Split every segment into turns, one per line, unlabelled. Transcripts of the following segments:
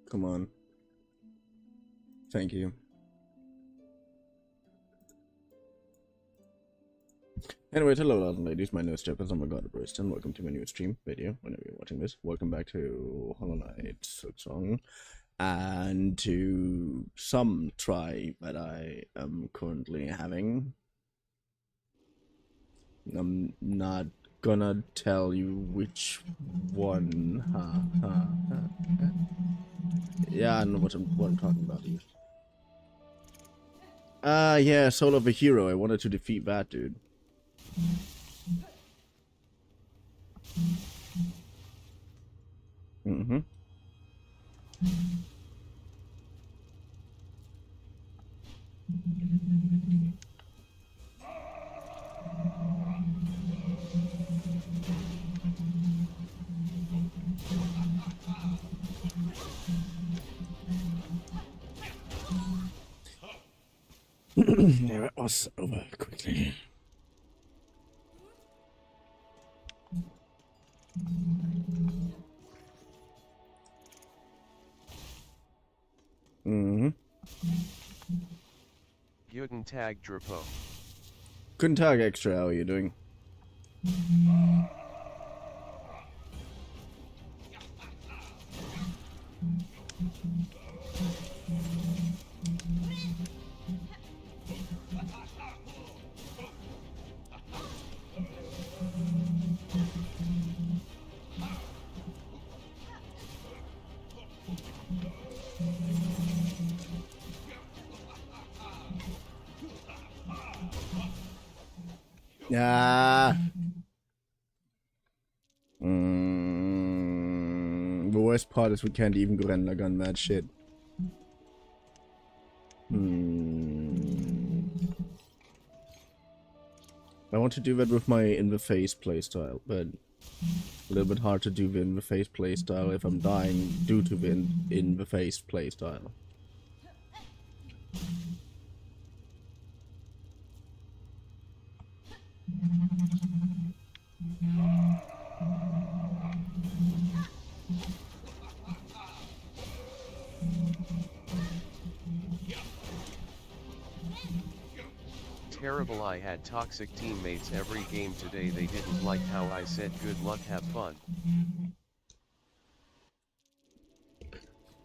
Come on. Thank you. Anyways, hello ladies, my name is Jeff, I'm a god of Barista, and welcome to my new stream video, whenever you're watching this. Welcome back to Hollow Knight, silksong, and to some try that I am currently having. I'm not gonna tell you which one. Yeah, I know what I'm talking about here. Yeah, Soul of a Hero. I wanted to defeat that dude. Mm-hmm. Yeah, that was over quickly. Mm-hmm.
Guten Tag, Drapo.
Guten Tag, Extra. How are you doing? Yeah. The worst part is we can't even Gorilla gun that shit. I want to do that with my in-the-face playstyle, but a little bit hard to do the in-the-face playstyle if I'm dying due to the in-the-face playstyle.
Terrible, I had toxic teammates every game today. They didn't like how I said good luck, have fun.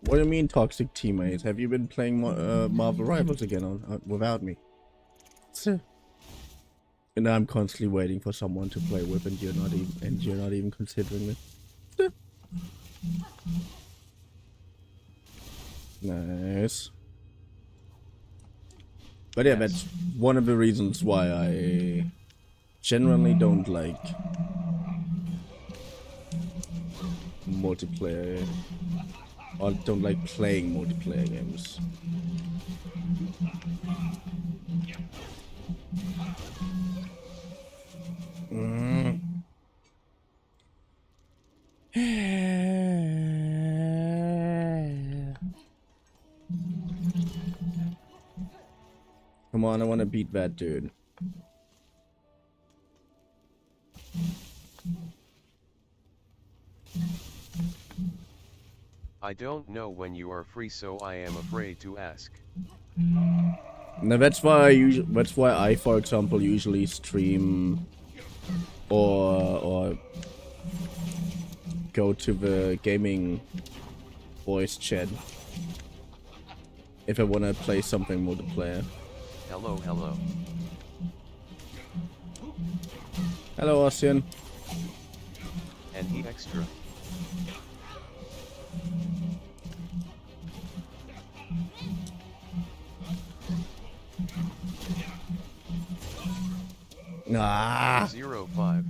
What do you mean toxic teammates? Have you been playing Marvel Rivals again without me? And I'm constantly waiting for someone to play with, and you're not even considering it. Nice. But yeah, that's one of the reasons why I generally don't like multiplayer, or don't like playing multiplayer games. Come on, I want to beat that dude.
I don't know when you are free, so I am afraid to ask.
Now that's why I, for example, usually stream or go to the gaming voice chat if I want to play something multiplayer.
Hello, hello.
Hello, Ossian.
And he extra.
Ah.
05.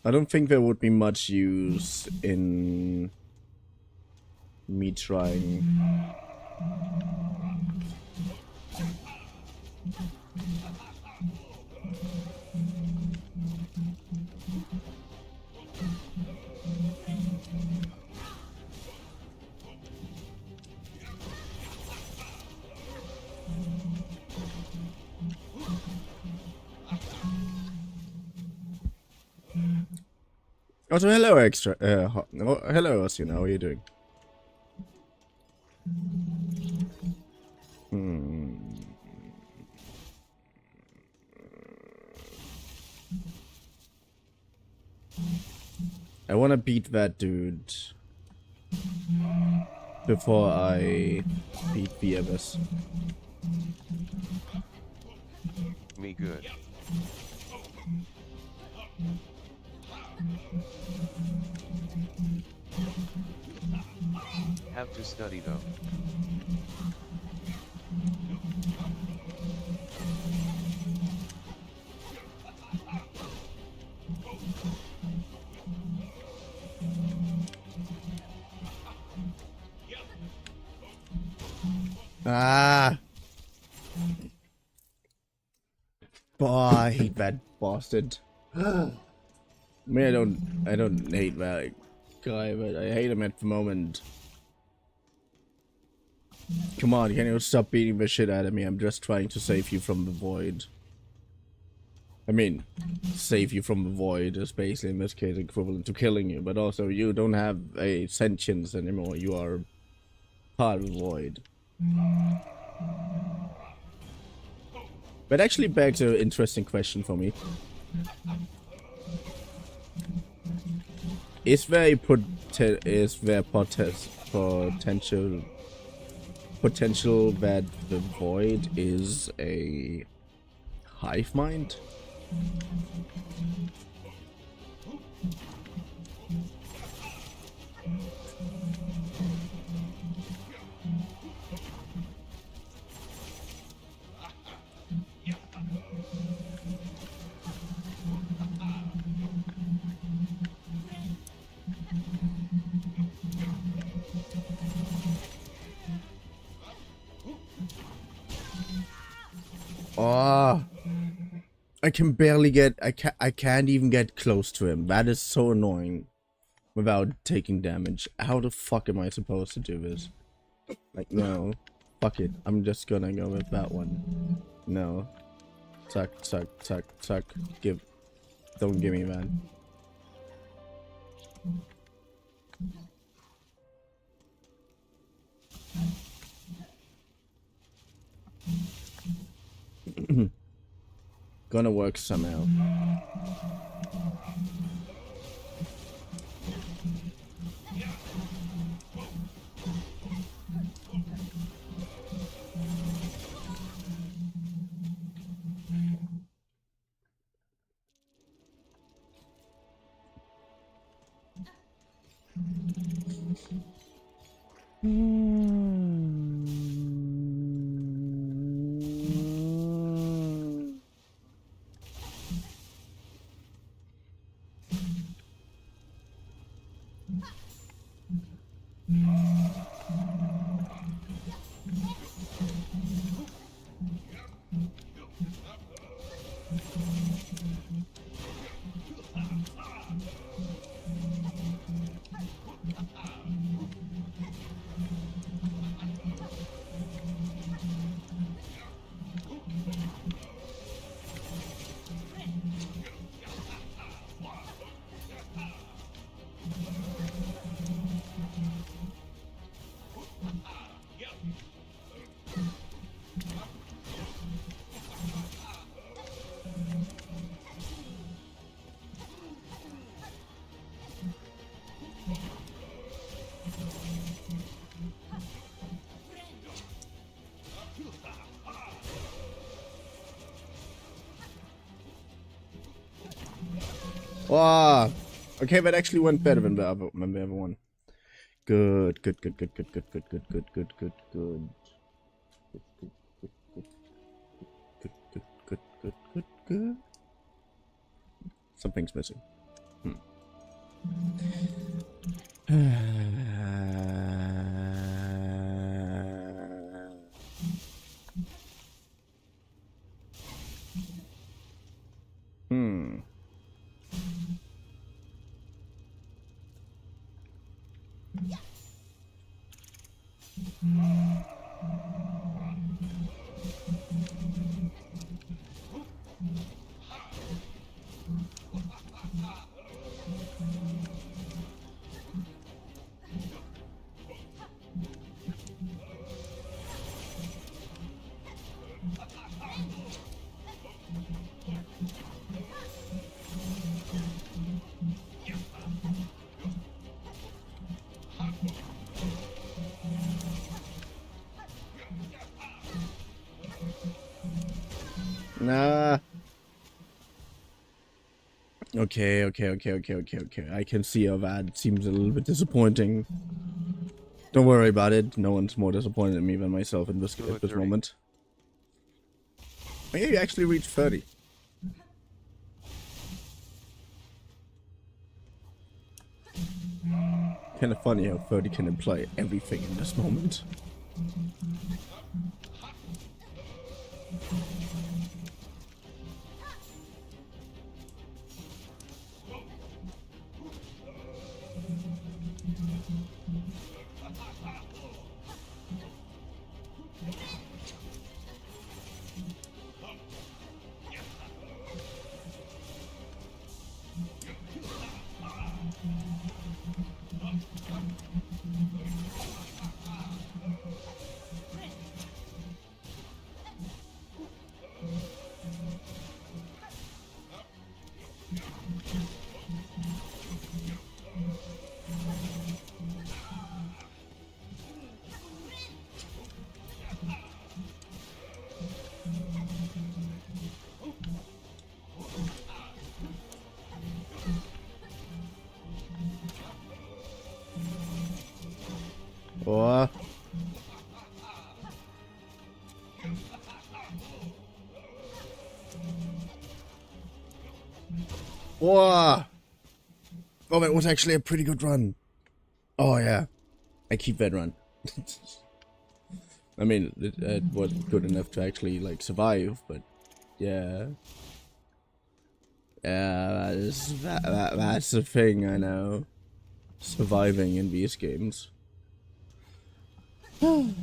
I don't think there would be much use in me trying. Also, hello, extra. Hello, Austin. How are you doing? I wanna beat that dude before I beat the others.
Me good. Have to study though.
Ah! Boy, I hate that bastard. I mean, I don't hate that guy, but I hate him at the moment. Come on, can you stop beating the shit out of me? I'm just trying to save you from the void. I mean, save you from the void is basically in this case equivalent to killing you, but also you don't have a sentience anymore. You are part of the void. But actually begs an interesting question for me. Is there potential that the void is a hive mind? Oh, I can barely get. I can't even get close to him. That is so annoying. Without taking damage. How the fuck am I supposed to do this? Like, no. Fuck it. I'm just gonna go with that one. No. Suck, suck, suck, suck. Don't give me that. Gonna work somehow. Wow. Okay, that actually went better than the other one. Good, good, good, good, good, good, good, good, good, good, good, good. Good. Something's missing. Nah. Okay. I can see how that seems a little bit disappointing. Don't worry about it. No one's more disappointed in me than myself at this moment. Maybe you actually reached 30. Kind of funny how 30 can imply everything in this moment. Oh. Whoa! Oh, that was actually a pretty good run. Oh, yeah. I keep that run. I mean, it wasn't good enough to actually, like, survive, but yeah. Yeah, that's the thing, I know. Surviving in these games. Oh!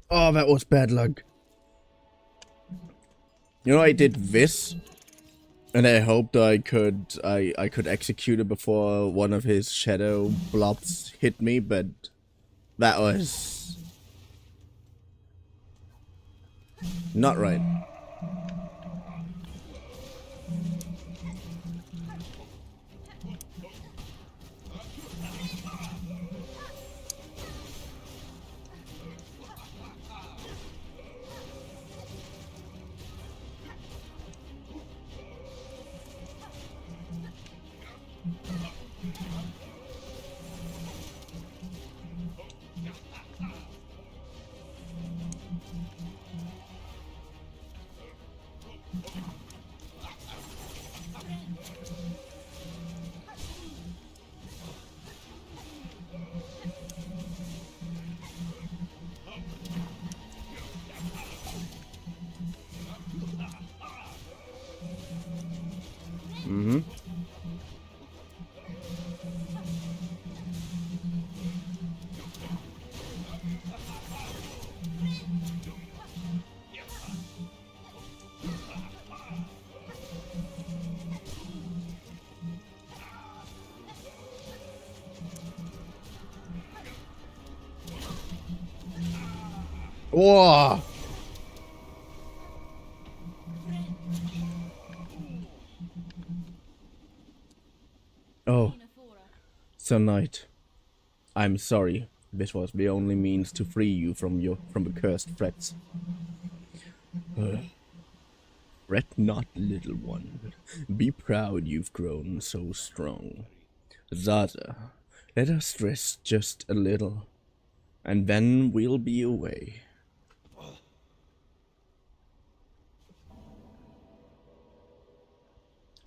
Oh, that was bad luck. You know, I did this, and I hoped I could execute it before one of his shadow blobs hit me, but that was not right. Mm-hmm. Whoa! Oh, Sir Knight, I'm sorry. This was the only means to free you from the cursed threats. Fret not, little one. Be proud you've grown so strong. Zaza, let us rest just a little, and then we'll be away.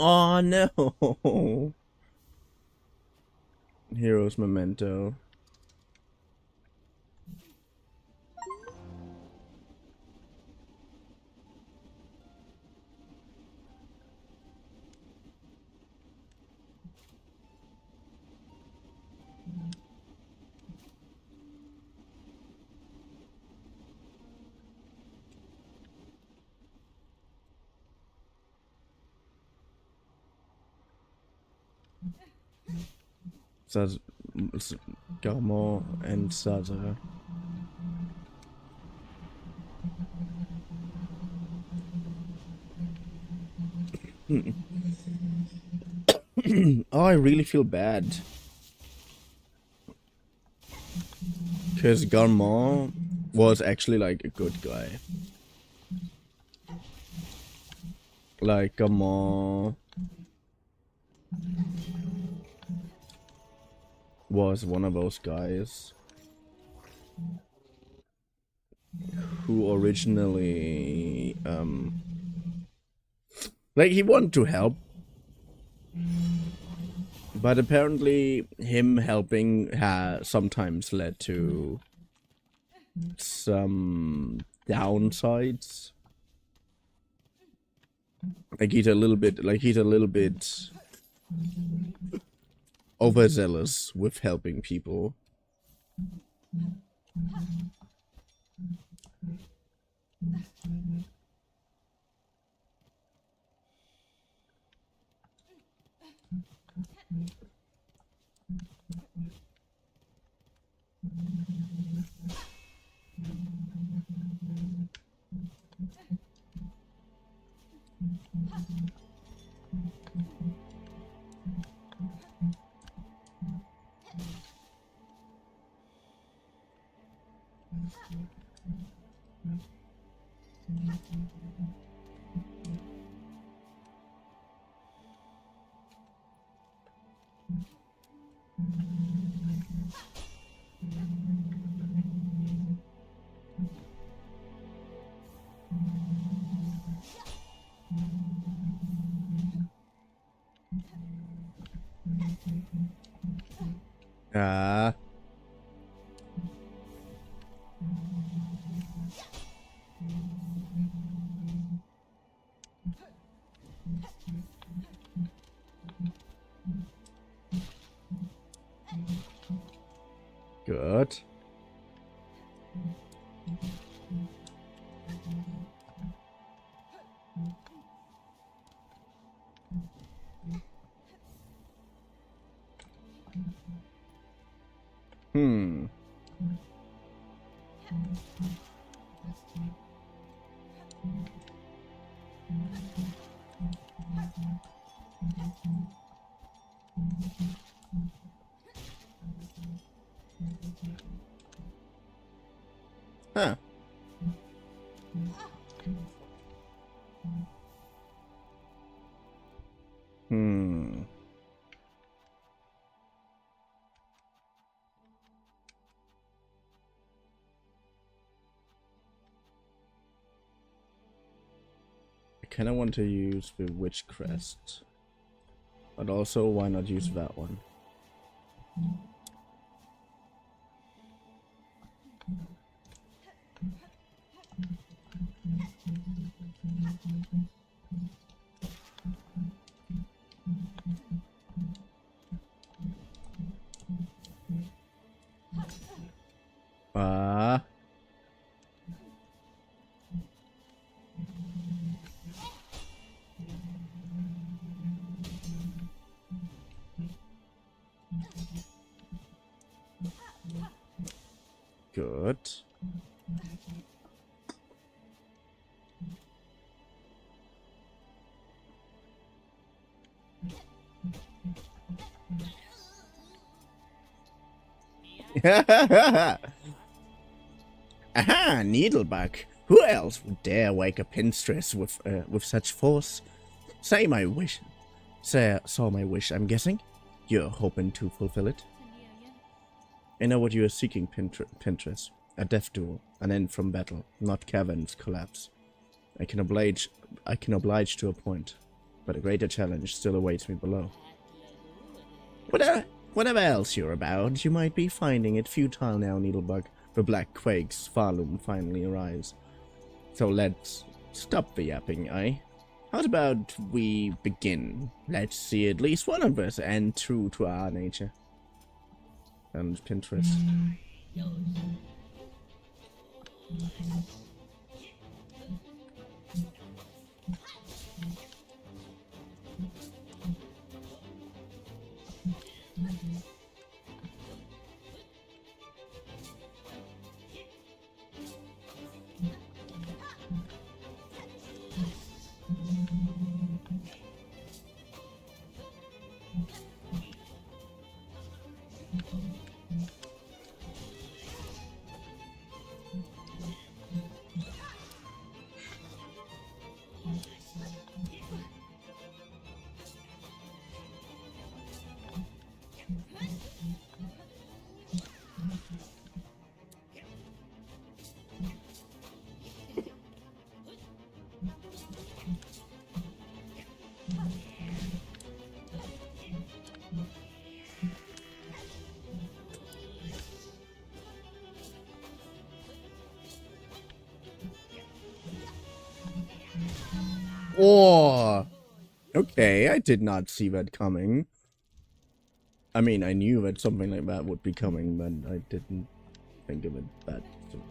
Oh no! Hero's memento. Garmor and Zaza. Oh, I really feel bad. Because Garmor was actually like a good guy. Like Garmor was one of those guys who originally like he wanted to help, but apparently him helping has sometimes led to some downsides. Like he's a little bit overzealous with helping people. Ah. Good. Hmm. Huh. Hmm. I kind of want to use the Witch Crest, but also why not use that one? Ah. Good. Aha, Needlebug. Who else would dare wake a pinstress with such force? Say my wish. Saw my wish, I'm guessing. You're hoping to fulfill it. I know what you are seeking, Pinterest. A death duel, an end from battle, not Cavern's collapse. I can oblige to a point, but a greater challenge still awaits me below. Whatever else you're about, you might be finding it futile now, Needlebug. The black quakes Farloom finally arise. So let's stop the yapping, eh? How about we begin? Let's see at least one of us end true to our nature. And Pinterest. Oh, okay, I did not see that coming. I mean, I knew that something like that would be coming, but I didn't think of it that soon.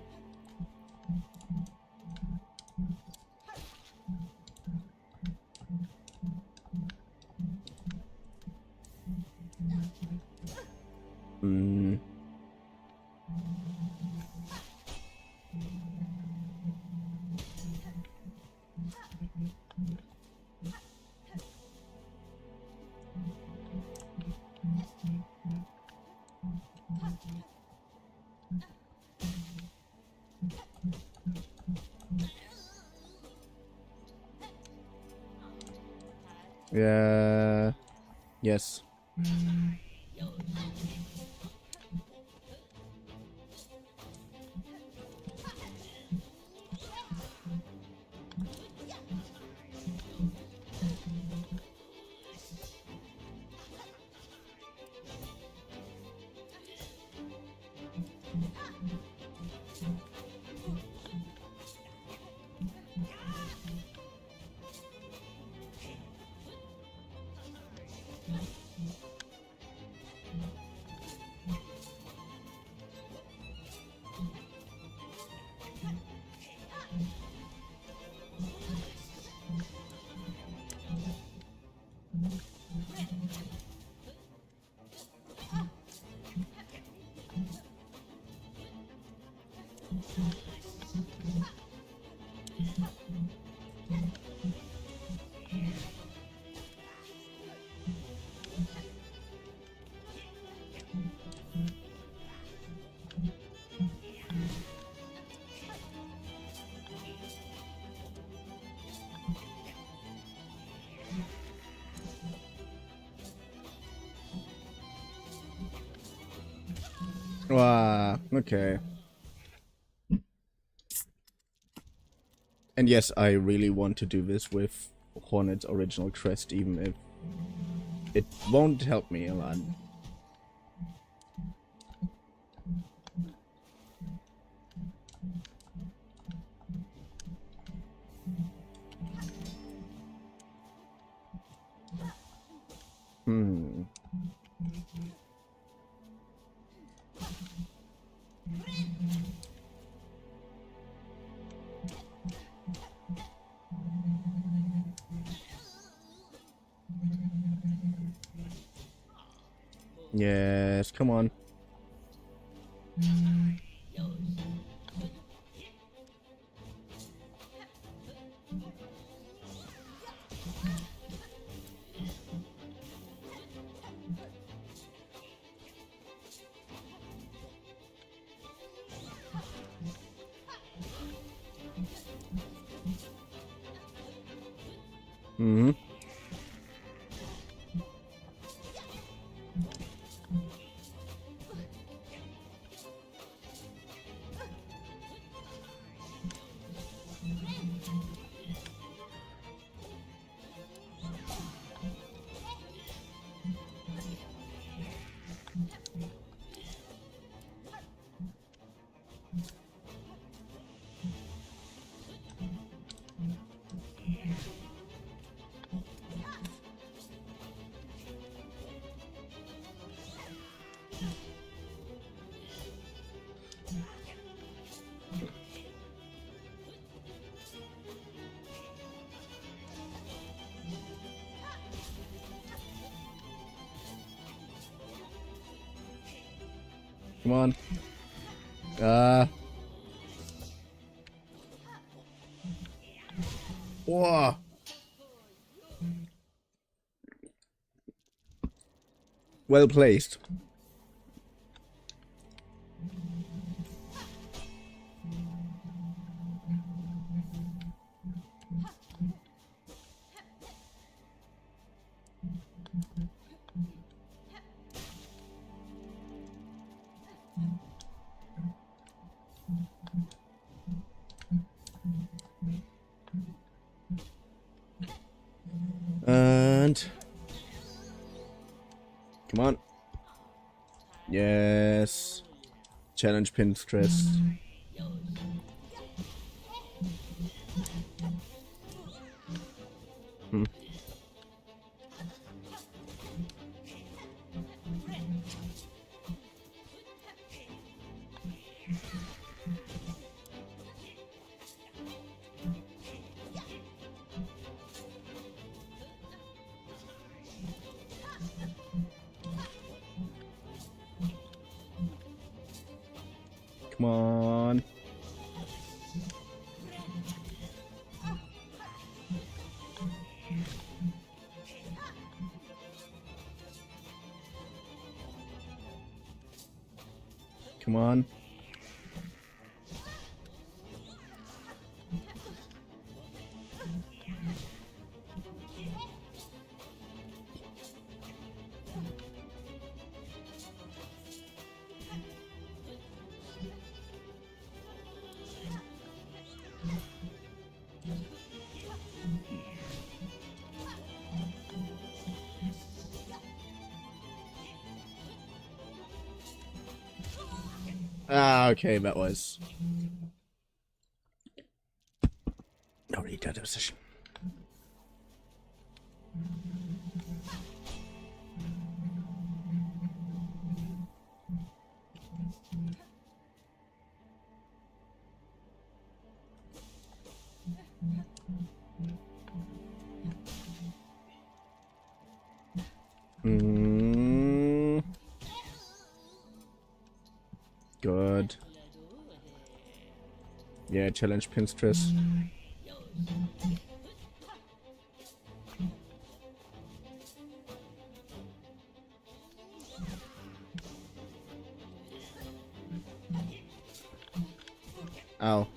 Yeah. Yes. Wow, okay. And yes, I really want to do this with Hornet's original crest, even if it won't help me a lot. Yes, come on. Mm-hmm. Come on. Whoa. Well placed. And come on. Yes. Challenge pin stress. Come on. Come on. Ah, okay, that was no read that position. Good. Yeah, challenge pin stress. Ow.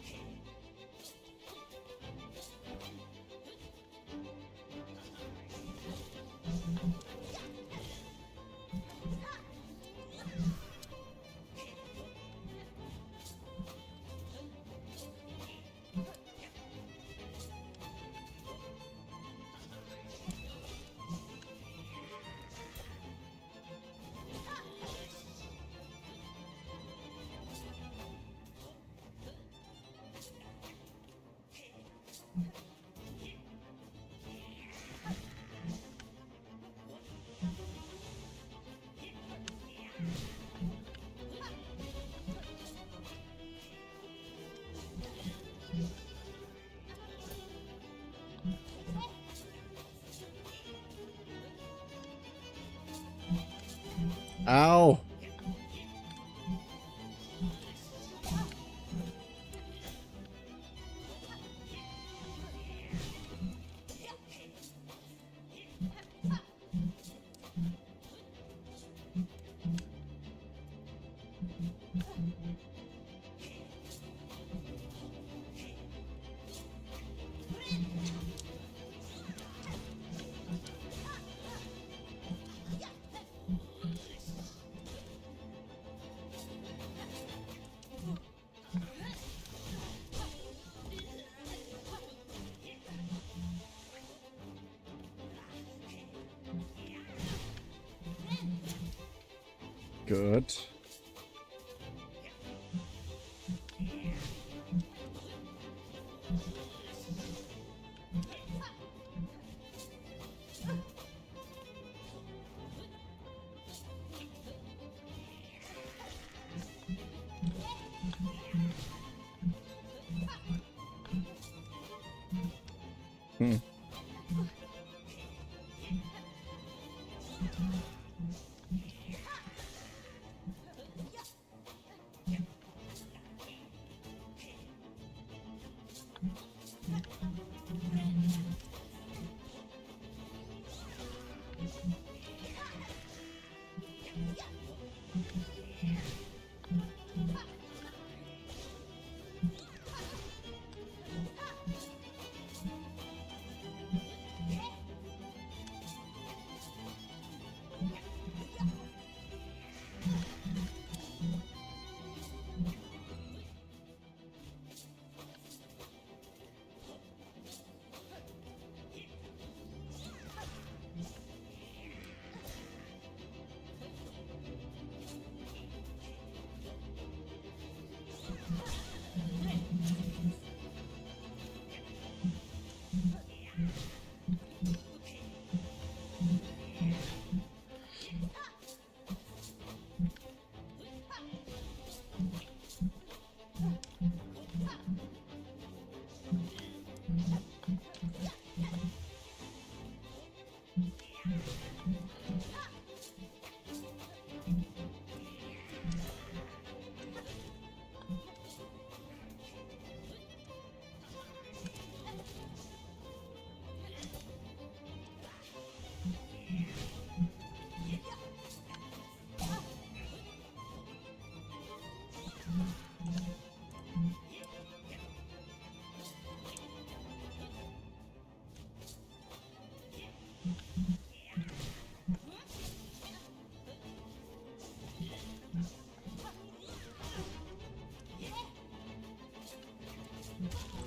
Ow. Good.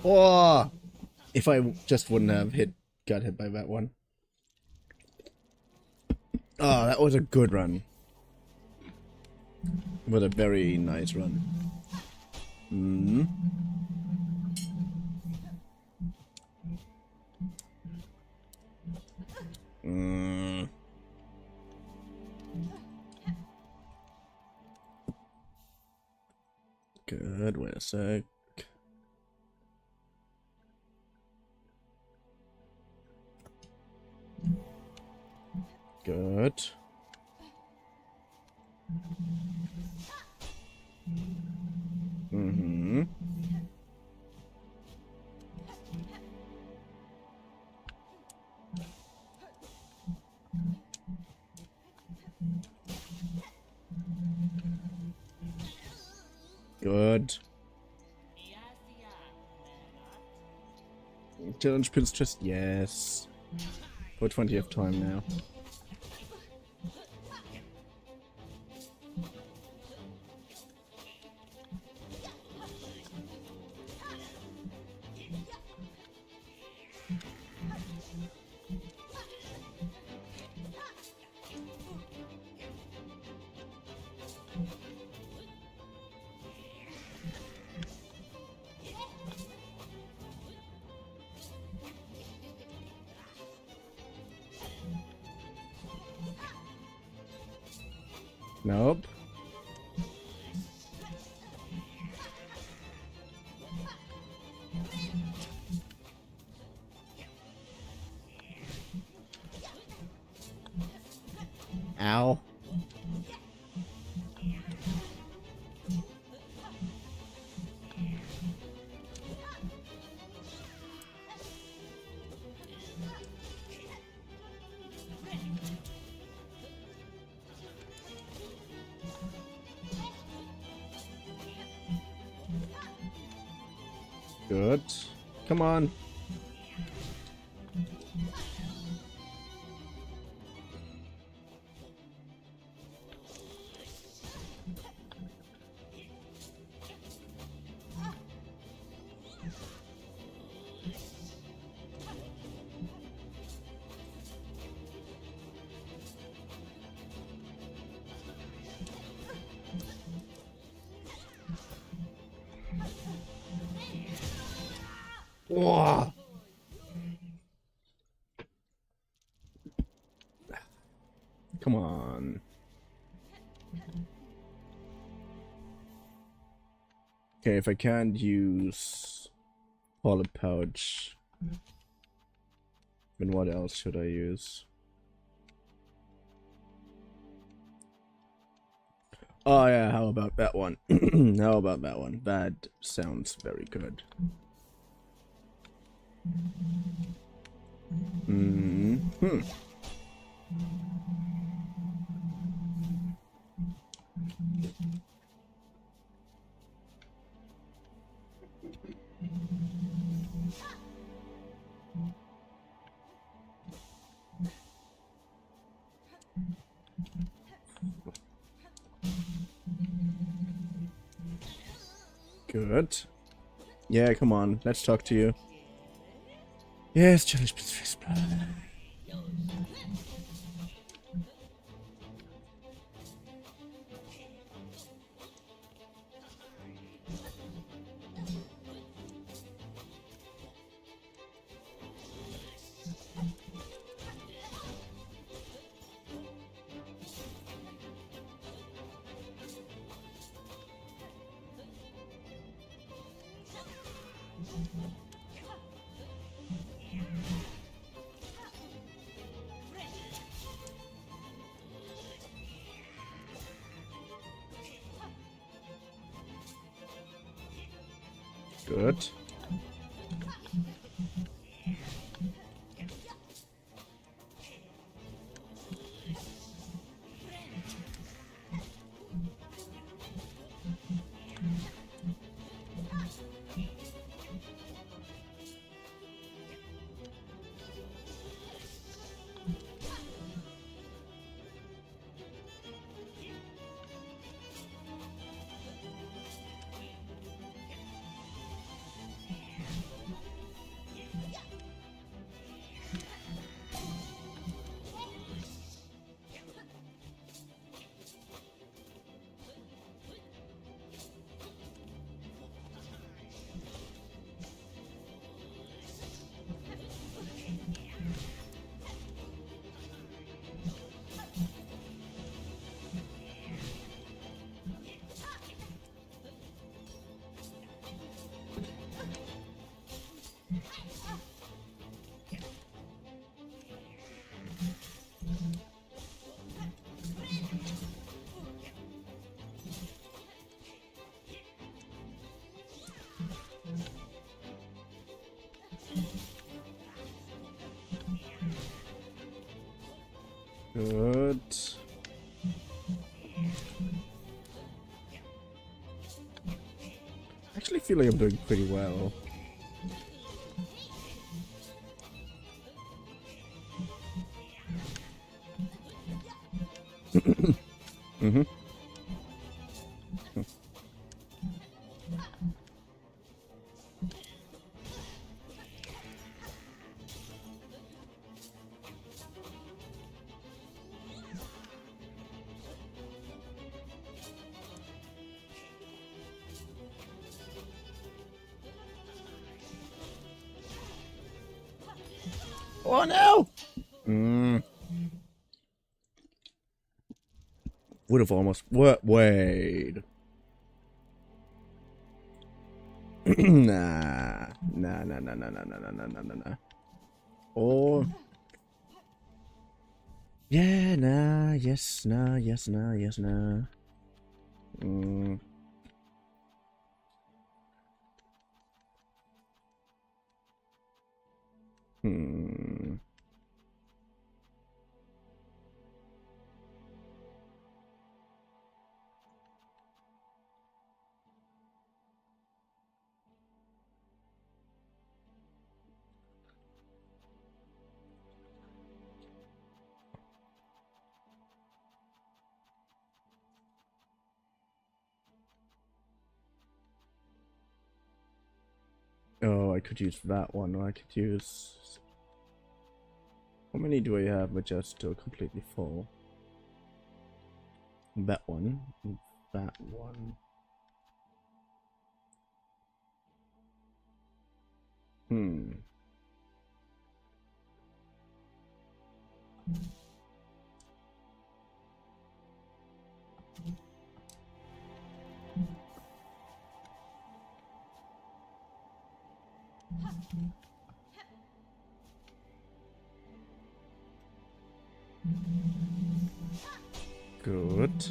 Oh, if I just wouldn't have got hit by that one. Oh, that was a good run. What a very nice run. Hmm. Good, wait a sec. Good. Mm-hmm. Good. Challenge Prince just yes. For 20th time now. Nope. Ow. Good. Come on. Whoa. Come on. Okay, if I can't use Hollow Pouch, then what else should I use? Oh yeah, how about that one? How about that one? That sounds very good. Mm-hmm. Good. Yeah, come on. Let's talk to you. Yes, challenge Prince Fistblood. Good. Good. I actually feel like I'm doing pretty well. Mm-hmm. Oh no! Would have almost. What? Wait. Nah. Nah. Or. Yeah, nah, yes, nah. Hmm. Oh, I could use that one, or I could use... How many do I have which are still completely full? That one. That one. Hmm. Good.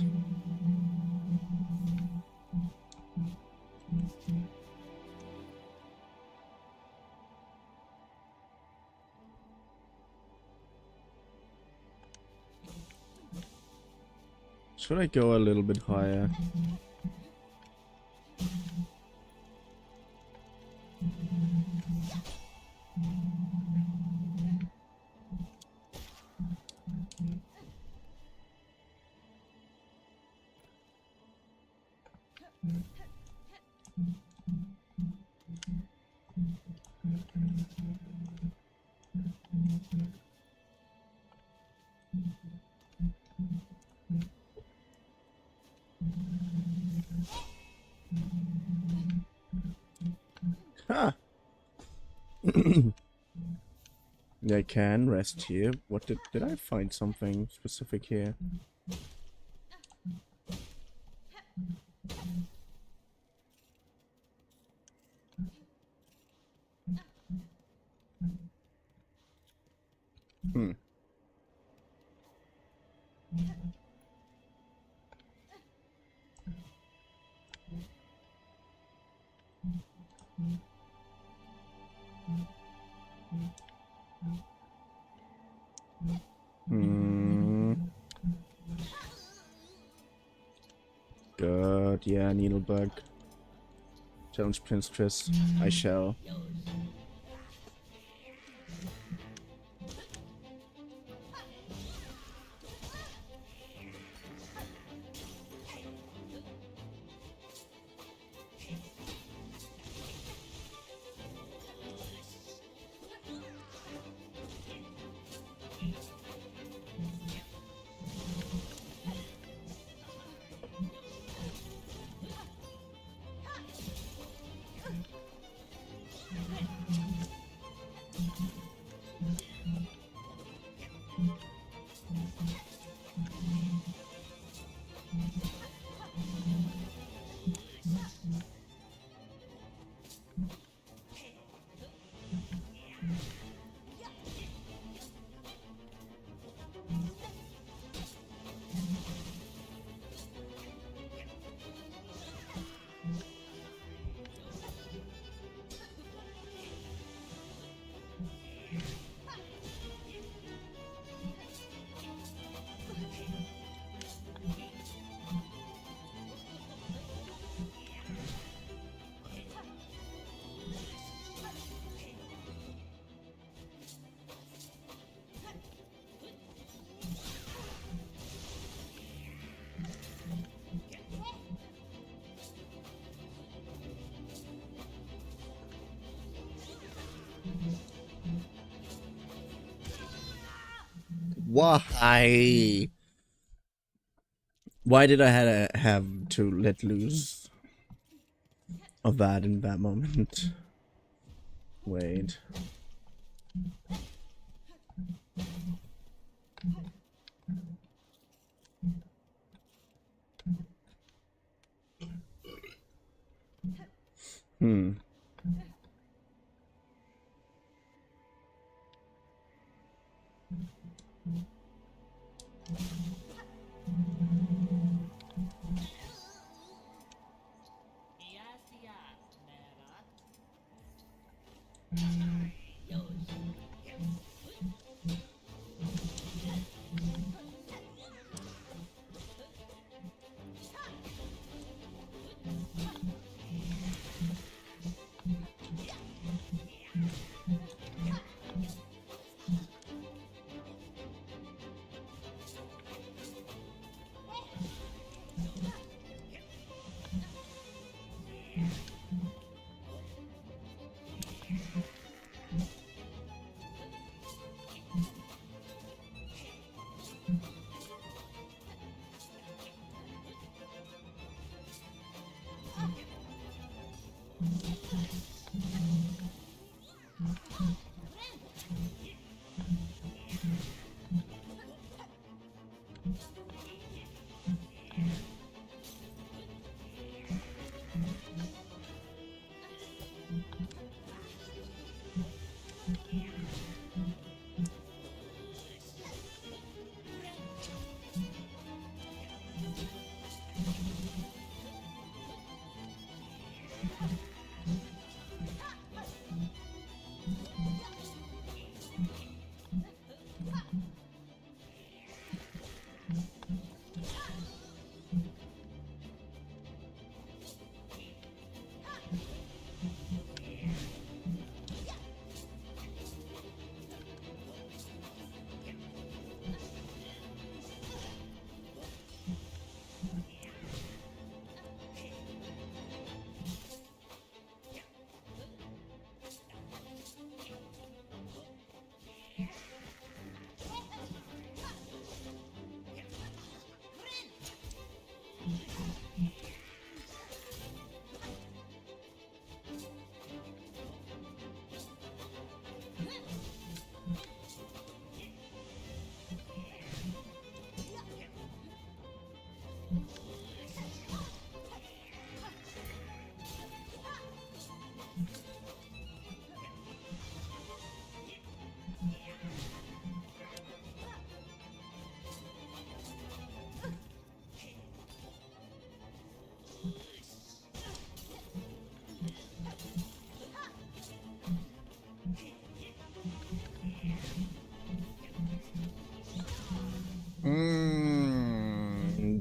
Should I go a little bit higher? Ha! I can rest here. What did I find something specific here? Hmm. Hmm. Good. Yeah, needlebug. Challenge Princess. I shall. Why? Why did I have to let loose of that in that moment? Wait. Hmm.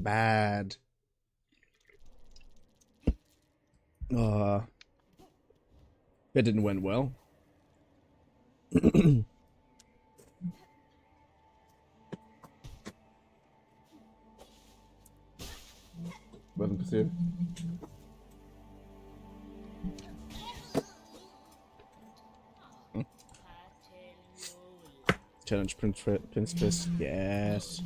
Bad. It didn't went well. Wasn't pursued. Challenge Princess. Yes.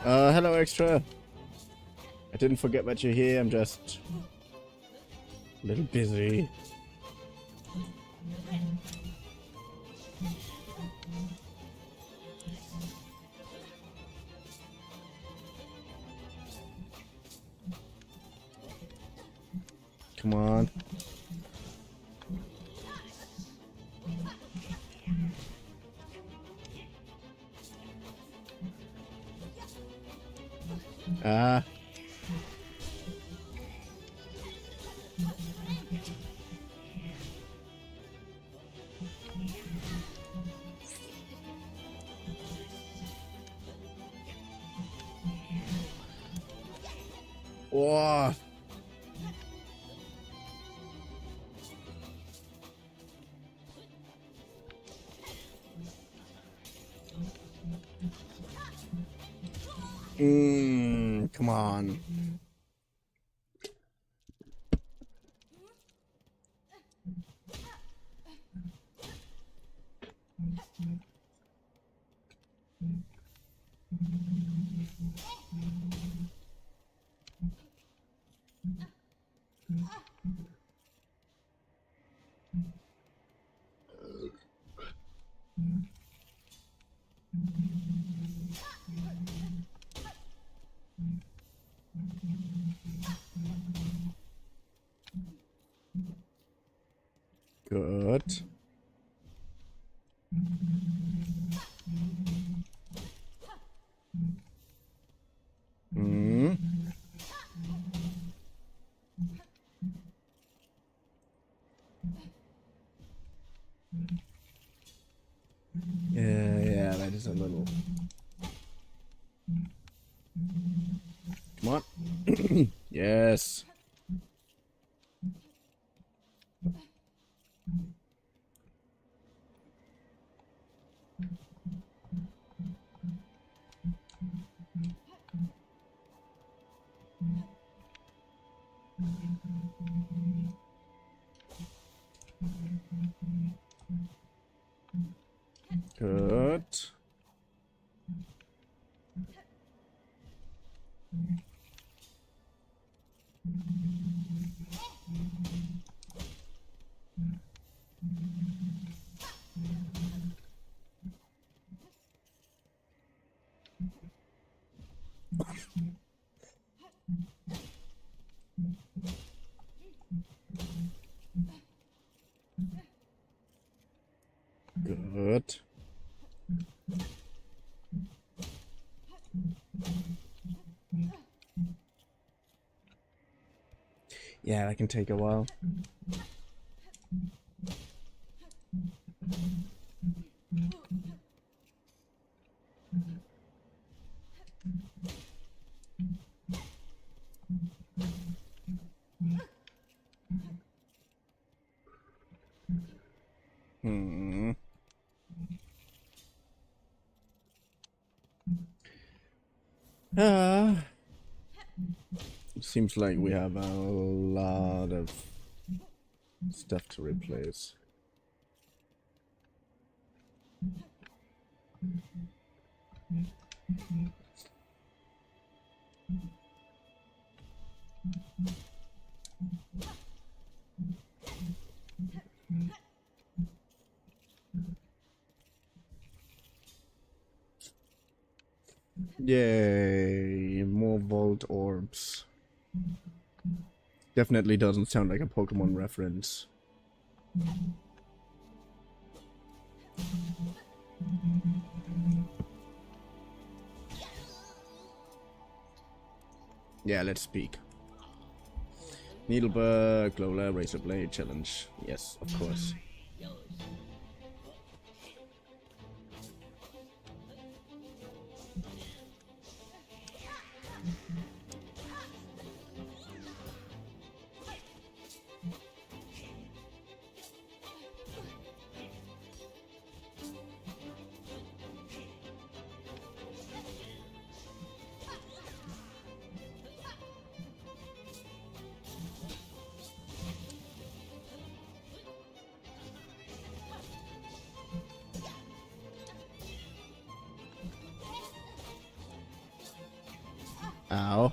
Hello, Extra. I didn't forget that you're here. I'm just a little busy. Come on. Ah. Whoa. Come on. Good. Hmm. Yeah, that is a little. Come on. Yes. Good. Good. Yeah, that can take a while. Hmm. Seems like we have a lot of stuff to replace. Yay, more Vault Orbs. Definitely doesn't sound like a Pokemon reference. Yeah, let's speak. Needlebug, Lola, Razor Blade challenge. Yes, of course. Ow.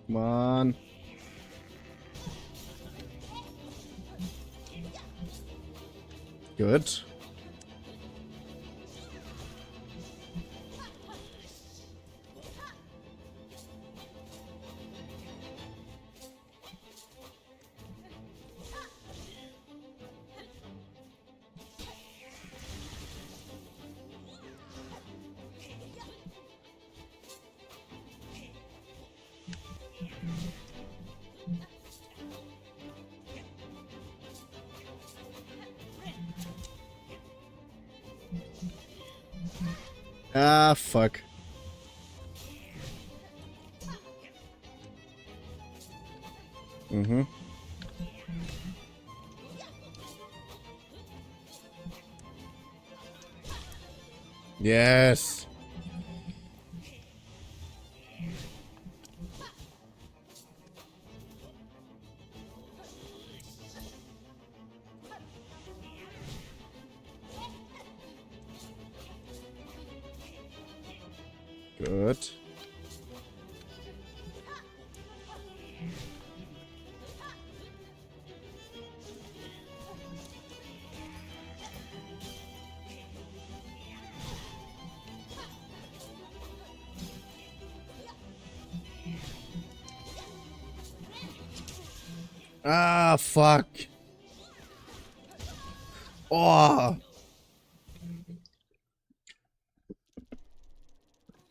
Come on. Good. Ah, fuck. Mm-hmm. Yes. Good. Ah, fuck. Oh.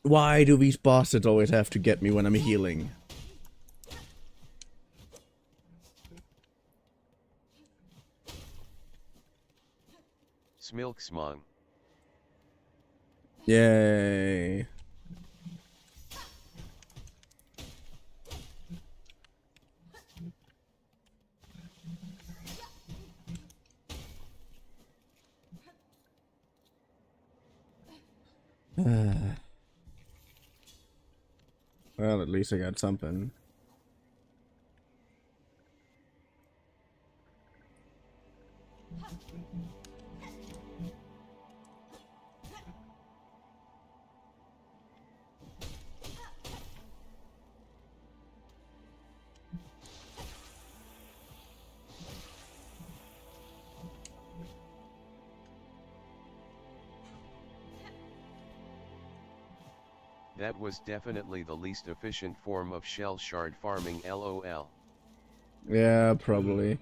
Why do these bastards always have to get me when I'm healing?
Smilksmong.
Yay. Well, at least I got something.
That was definitely the least efficient form of shell shard farming, lol.
Yeah, probably.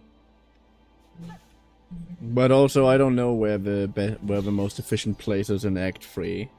But also, I don't know where the most efficient place is in Act 3.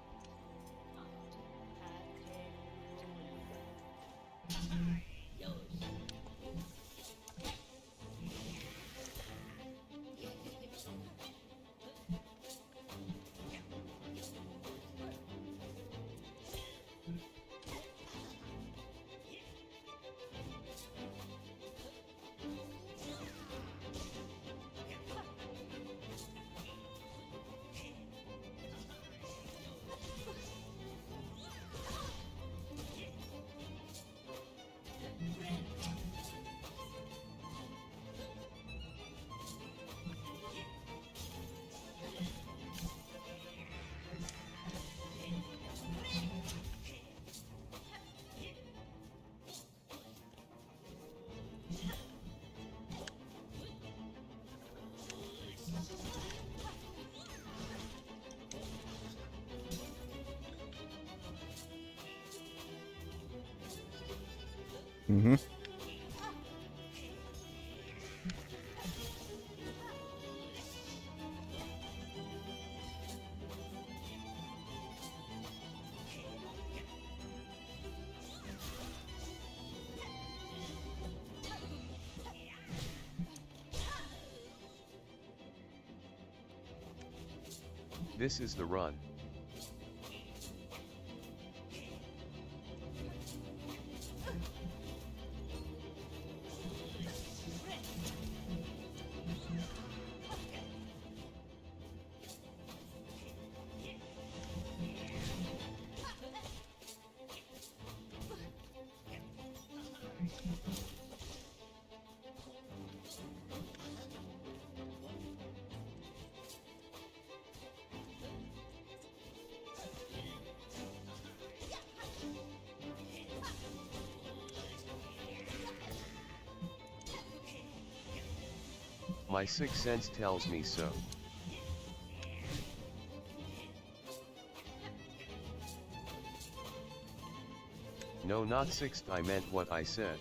Mm-hmm.
This is the run. My sixth sense tells me so. No, not sixth, I meant what I said.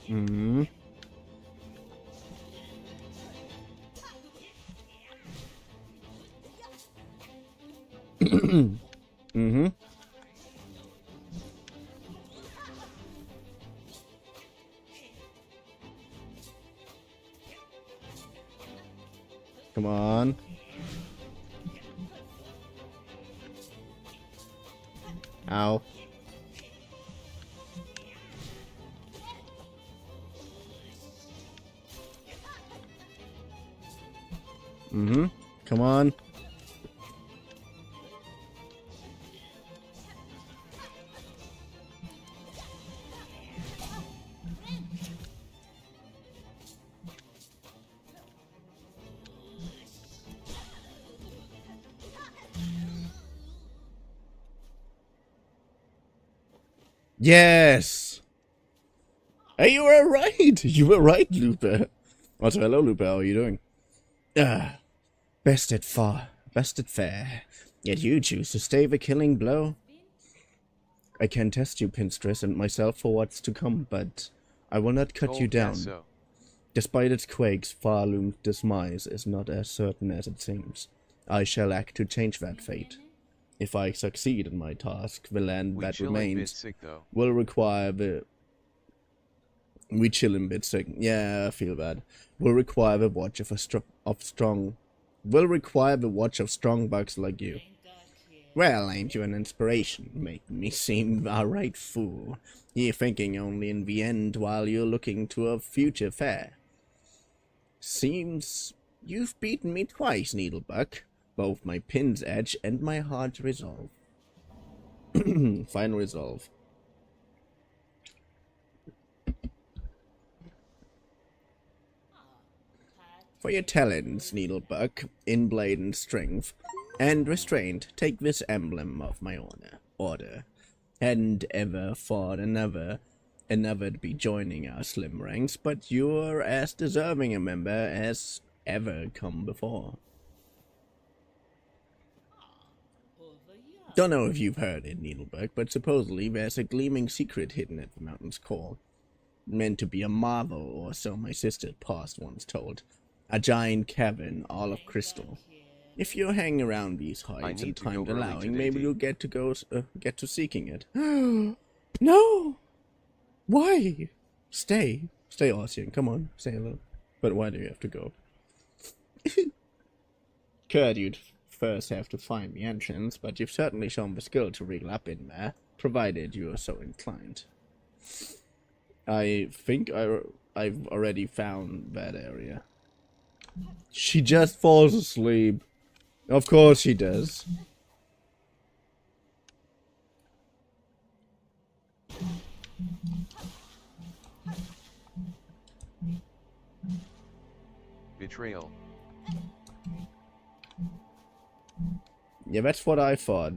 Mm-hmm. Mm-hmm. Come on. Ow. Mm-hmm. Come on. Yes! Hey, you were right! You were right, Looper. Also, hello, Looper. How are you doing? Best at fair. Yet you choose to stay the killing blow. I can test you, Pinstress, and myself for what's to come, but I will not cut you down.
So.
Despite its quakes, Farloom's demise is not as certain as it seems. I shall act to change that fate. If I succeed in my task, the land that remains
sick,
will require the... We chill in bit sick. Yeah, I feel bad. Will require the watch of strong... Will require the watch of strong bucks like you. Well, ain't you an inspiration, making me seem a right fool. You're thinking only in the end while you're looking to a future fair. Seems you've beaten me twice, Needlebuck. Both my pin's edge and my hard resolve. Fine resolve. For your talents, Needlebuck, in blade and strength, and restraint, take this emblem of my order. Hadn't ever thought another to be joining our slim ranks, but you're as deserving a member as ever come before. Don't know if you've heard it, Needlebuck, but supposedly there's a gleaming secret hidden at the mountain's core. Meant to be a marvel, or so my sister past once told. A giant cavern, all of crystal. If you hang around these heights and time allowing, maybe you'll get to seeking it. No! Why? Stay, Ossian. Come on, say hello. But why do you have to go? Kurt, you'd first have to find the entrance, but you've certainly shown the skill to wriggle up in there, provided you are so inclined. I think I've already found that area. She just falls asleep. Of course she does.
Betrayal.
Yeah, that's what I thought.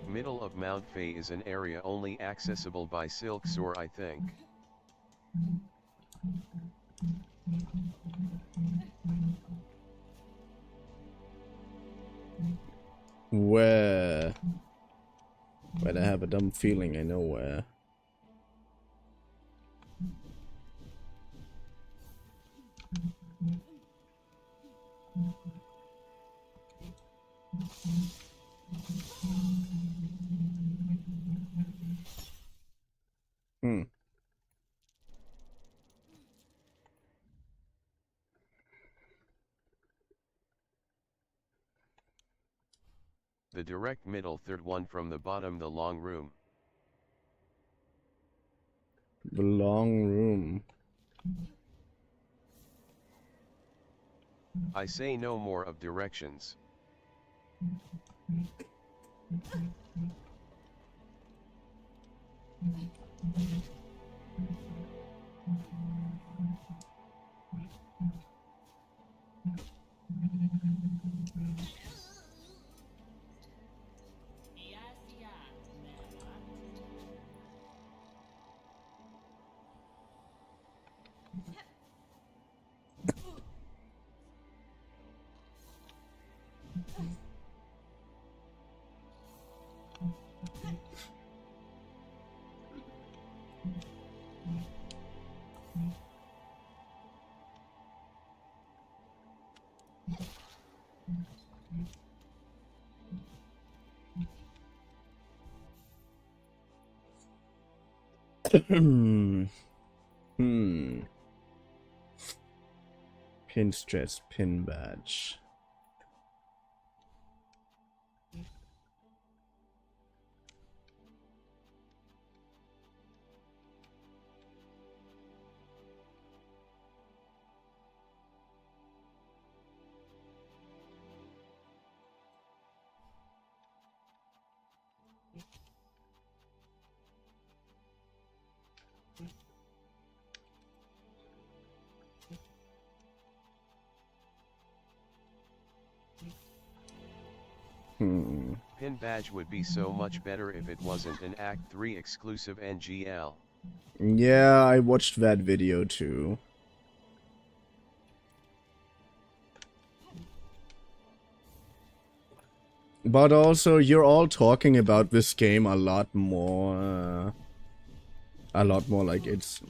Middle of Mount Fay is an area only accessible by silksong, I think.
Where? But I have a dumb feeling I know where.
The direct middle third one from the bottom, the long room.
The long room.
I say no more of directions.
Pin stress, pin badge.
Pin badge would be so much better if it wasn't an Act 3 exclusive NGL.
Yeah, I watched that video too. But also, you're all talking about this game a lot more like it's...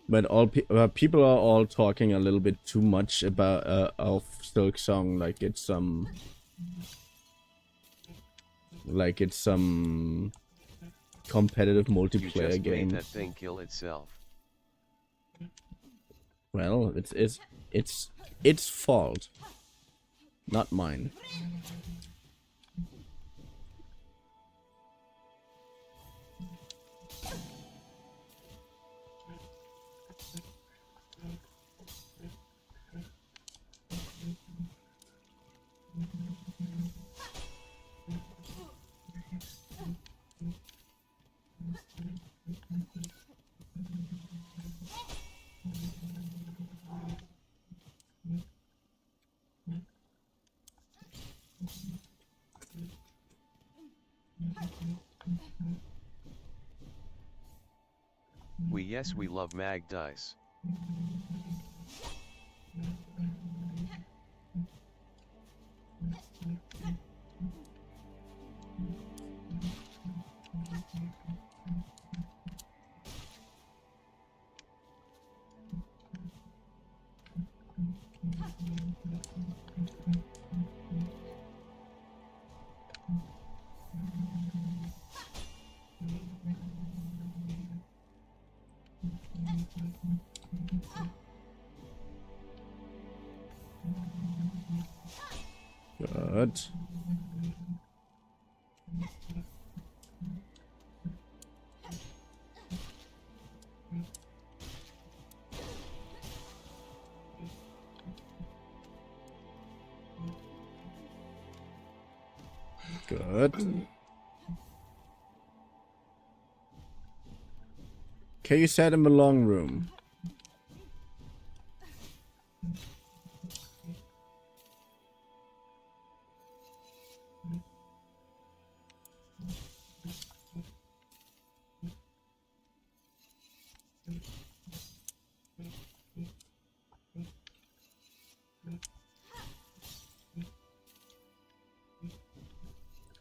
But all people are all talking a little bit too much about of Silksong, like it's some competitive multiplayer
you just
game.
Made that thing kill itself.
Well, it's its fault, not mine.
Yes, we love mag dice.
Good. Good. Okay, you said in the long room.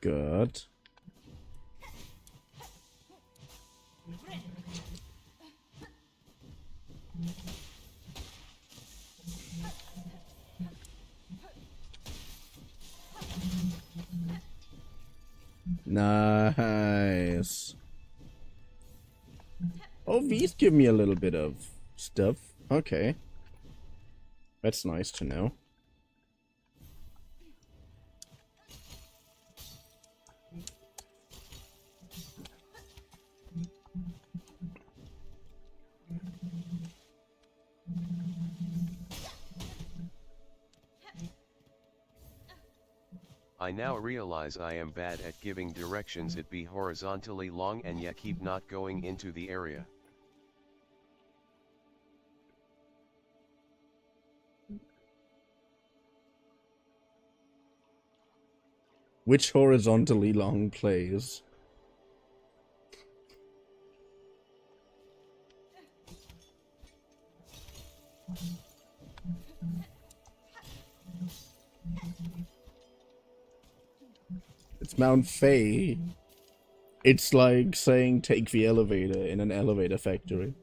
Good. Nice. Oh, these give me a little bit of stuff. Okay. That's nice to know.
I now realize I am bad at giving directions. It be horizontally long and yet keep not going into the area.
Which horizontally long plays? It's Mount Fay. It's like saying take the elevator in an elevator factory.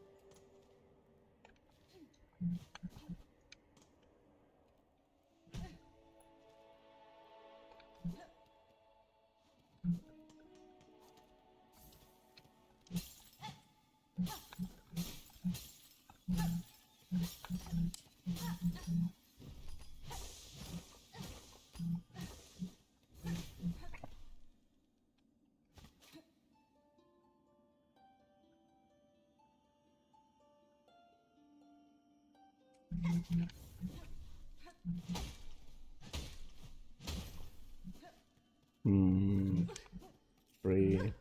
Free.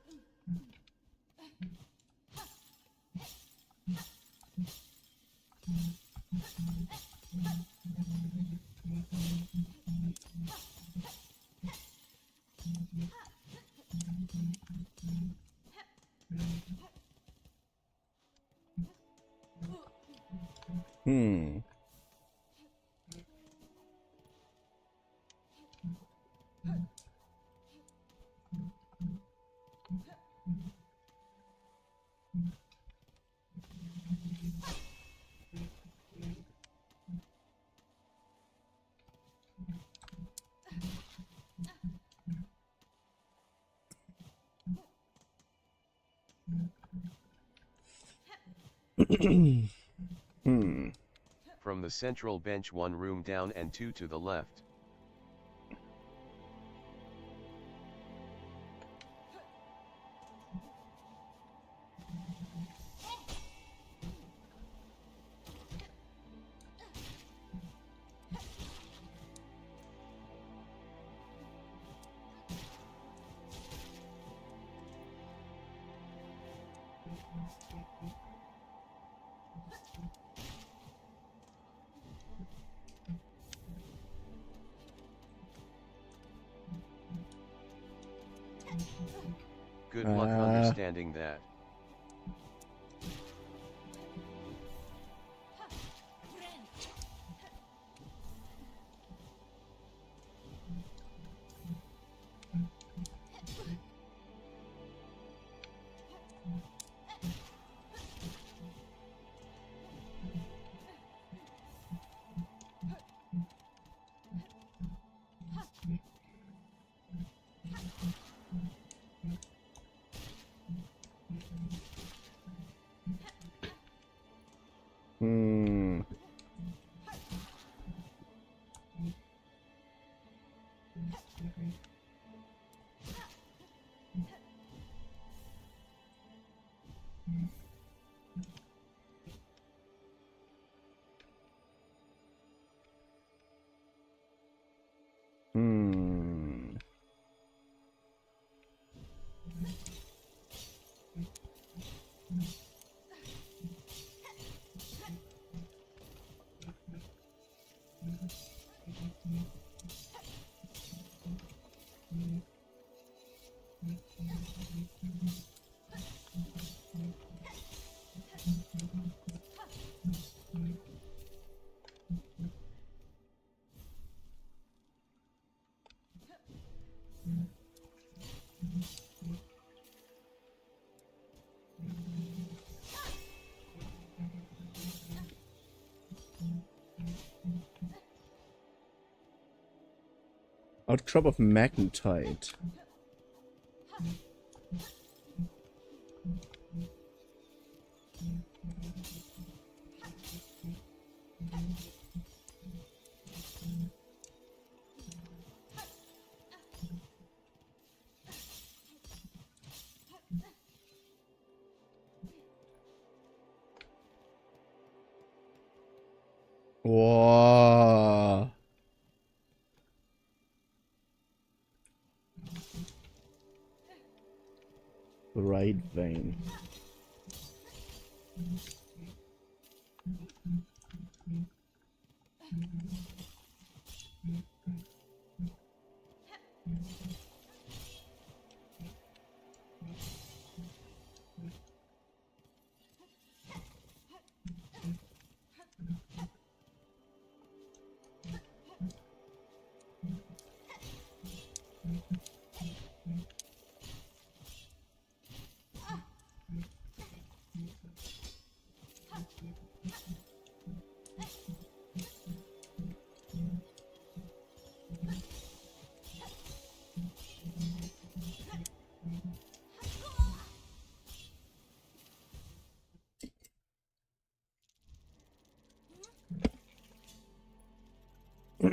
From the central bench, 1 room down and 2 to the left. Good luck understanding that.
Outcrop of magnetite. Wow.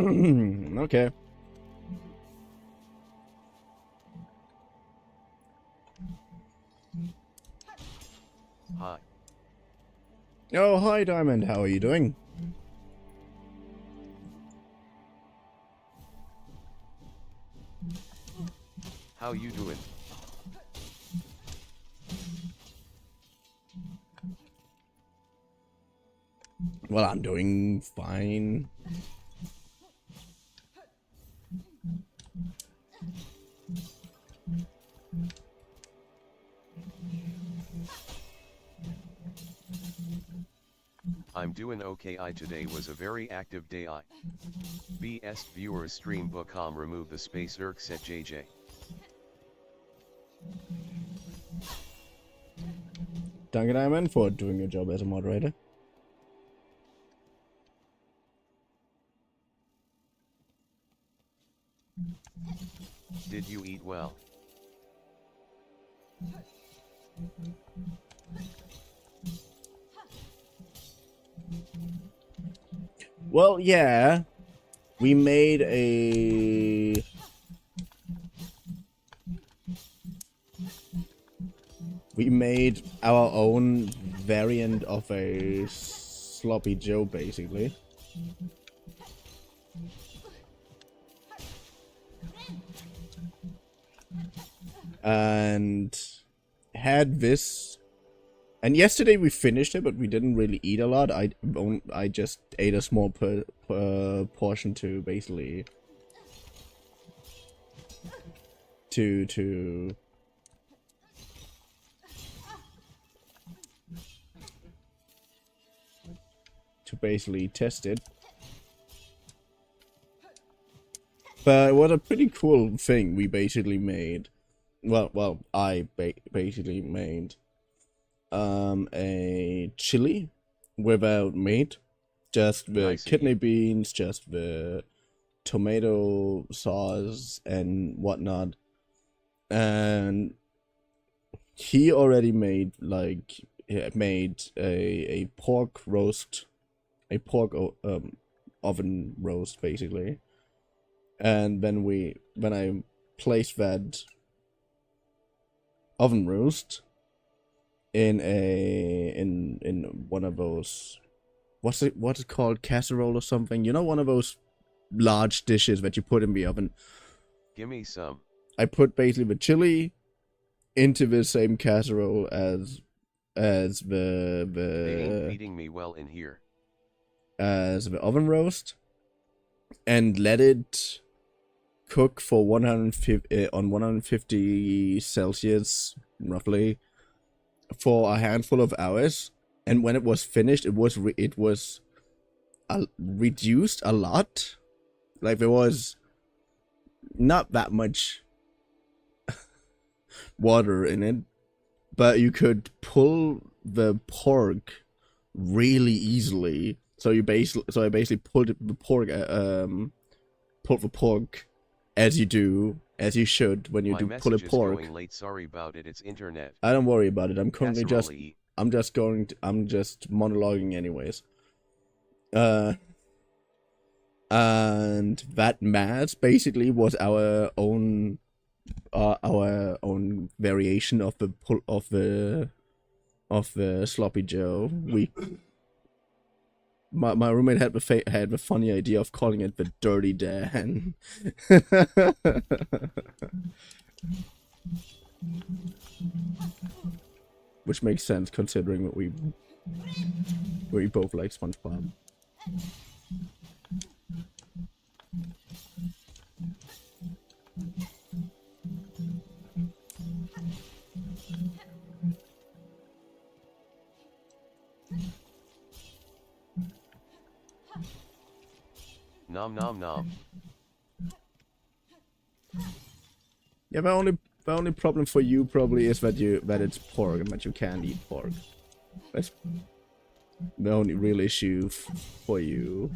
Okay.
Hi.
Oh, hi Diamond, how are you doing?
How you doing?
Well, I'm doing fine.
I'm doing okay. Today was a very active day. Best viewers stream.com remove the space irks at JJ.
Danke Diamond for doing your job as a moderator.
Did you eat well?
Well, yeah. We made a... We made our own variant of a sloppy Joe, basically. And had this, and yesterday we finished it, but we didn't really eat a lot. I just ate a small portion to basically to basically test it. But what a pretty cool thing we basically made. Well, I basically made a chili without meat, just the
Nice
kidney beans, just the tomato sauce and whatnot. And he already made a pork roast, a pork oven roast basically. And then when I placed that oven roast in one of those, what's it called, casserole or something, you know, one of those large dishes that you put in the oven.
Give me some.
I put basically the chili into the same casserole as
They ain't
the
feeding me well in here.
as the oven roast, and let it cook for 150 on 150 Celsius roughly for a handful of hours. And when it was finished, it was reduced a lot. Like, there was not that much water in it, but you could pull the pork really easily. So I basically pulled the pork as you should when you
My
do pull a
message is
pork.
going late. Sorry about it. It's internet.
I don't worry about it. I'm currently
Casserole.
I'm just monologuing anyways. And that mass basically was our own variation of the sloppy Joe. My roommate had the funny idea of calling it the Dirty Dan. Which makes sense considering that we both like SpongeBob.
Nom nom nom.
Yeah, the only problem for you probably is that it's pork and that you can't eat pork. That's the only real issue for you.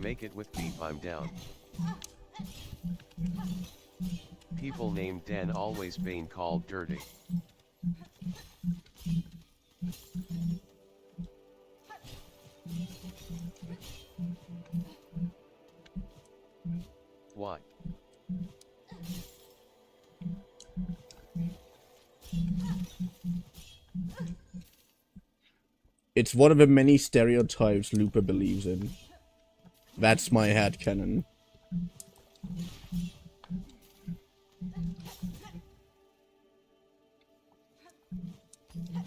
Make it with beef, I'm down. People named Dan always been called dirty. Why?
It's one of the many stereotypes Looper believes in. That's my headcanon.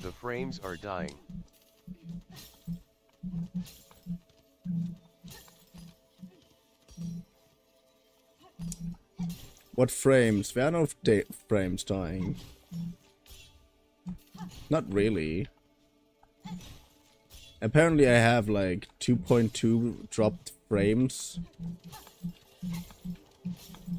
The frames are dying.
What frames? There are no frames dying. Not really. Apparently I have like 2.2 dropped frames.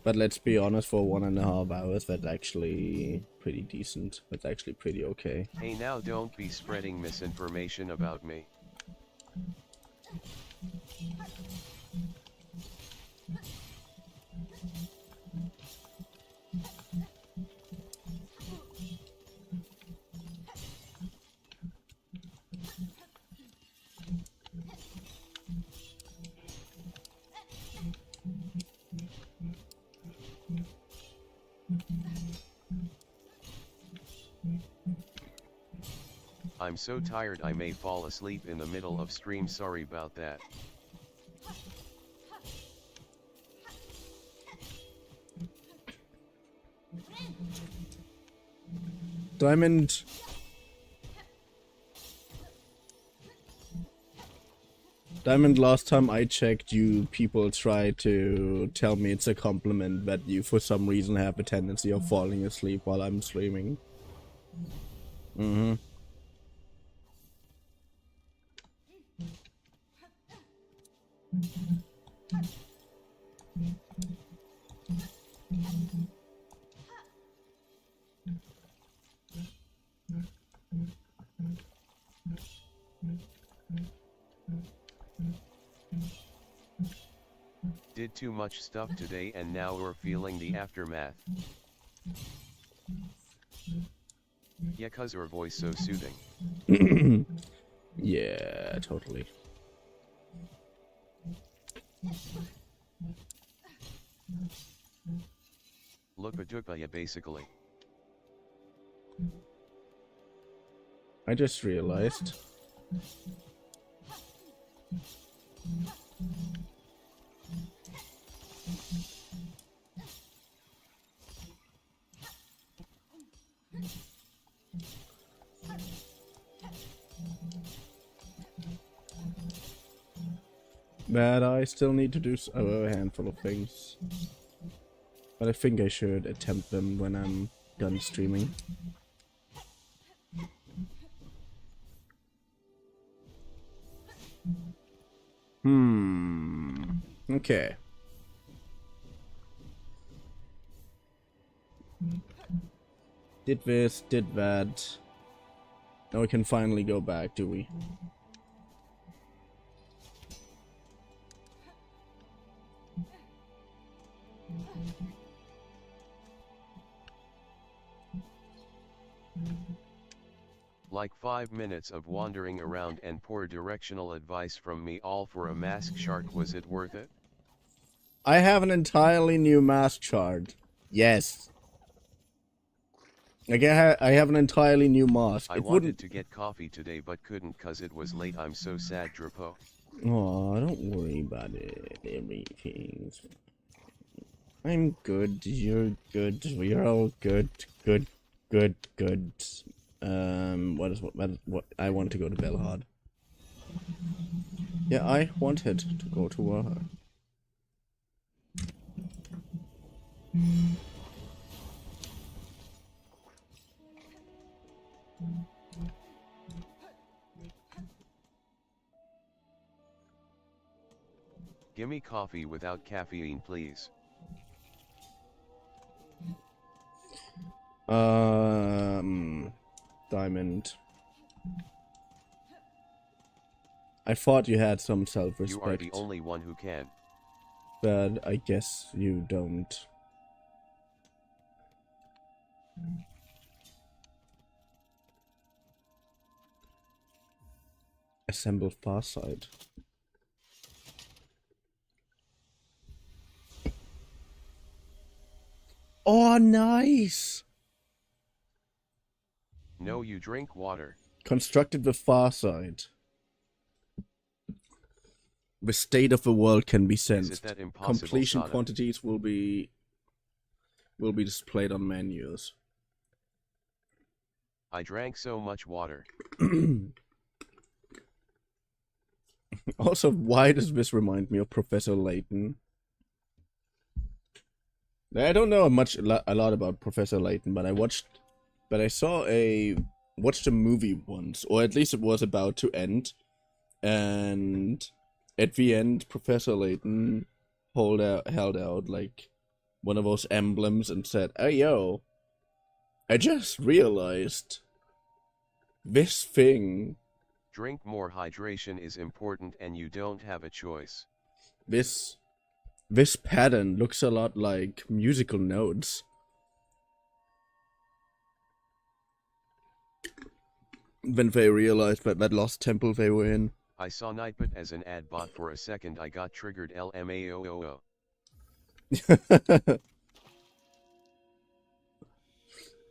But let's be honest, for 1.5 hours, that's actually pretty decent. That's actually pretty okay.
Hey, now don't be spreading misinformation about me. I'm so tired I may fall asleep in the middle of stream, sorry about that.
Diamond. Diamond, last time I checked, you people try to tell me it's a compliment that you for some reason have a tendency of falling asleep while I'm streaming. Mm-hmm.
Did too much stuff today and now we're feeling the aftermath. Yeah, cause her voice so soothing.
Yeah, totally.
Look Vtuber, yeah, basically.
I just realized. But I still need to do a handful of things. But I think I should attempt them when I'm done streaming. Okay. Did this, did that. Now we can finally go back, do we?
Like 5 minutes of wandering around and poor directional advice from me, all for a mask shark. Was it worth it?
I have an entirely new mask chart. Yes. Like I have an entirely new mask.
I wanted to get coffee today but couldn't cause it was late. I'm so sad, Drapo.
Oh, don't worry about it. Everything's... I'm good. You're good. We're all good. Good. Good. Good. What I want to go to Belhard. Yeah, I wanted to go to her.
Gimme coffee without caffeine, please.
Diamond. I thought you had some
You are
self-respect.
the only one who can.
But I guess you don't. Assemble far side. Oh, nice!
No, you drink water.
Constructed with far side. The state of the world can be
Is
sensed.
it that impossible,
Completion
Sada?
quantities will be displayed on menus.
I drank so much water.
Also, why does this remind me of Professor Layton? I don't know a lot about Professor Layton, but I watched a movie once, or at least it was about to end, and at the end, Professor Layton held out like one of those emblems and said, "Hey yo, I just realized this thing,
Drink more. Hydration is important and you don't have a choice.
this pattern looks a lot like musical notes." When they realized that lost temple they were in.
I saw Nightbot as an ad bot for a second. I got triggered. LMAOOO.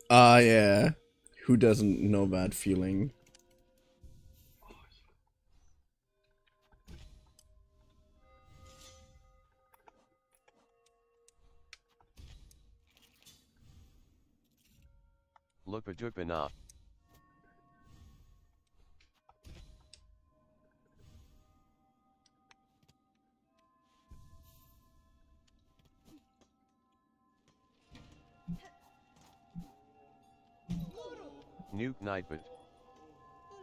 Ah, yeah. Who doesn't know that feeling?
Lupadupana. Nuke Nightbot.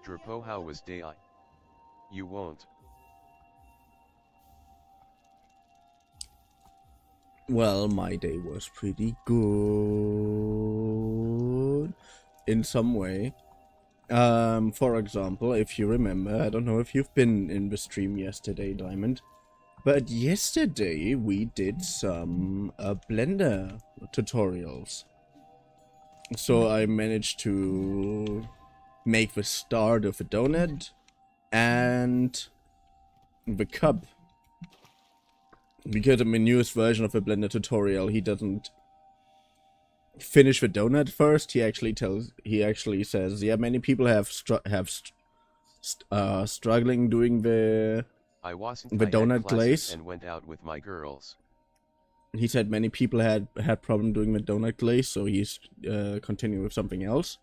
Drapo, how was day I? You won't.
Well, my day was pretty good in some way. For example, if you remember, I don't know if you've been in the stream yesterday, Diamond, but yesterday we did some Blender tutorials. So I managed to make the start of a donut and the cup. Because in the newest version of the Blender tutorial, he doesn't finish the donut first. He actually says, yeah, many people have struggling doing the donut glaze.
And went out with my girls.
He said many people had problem doing the donut glaze, so he's continuing with something else.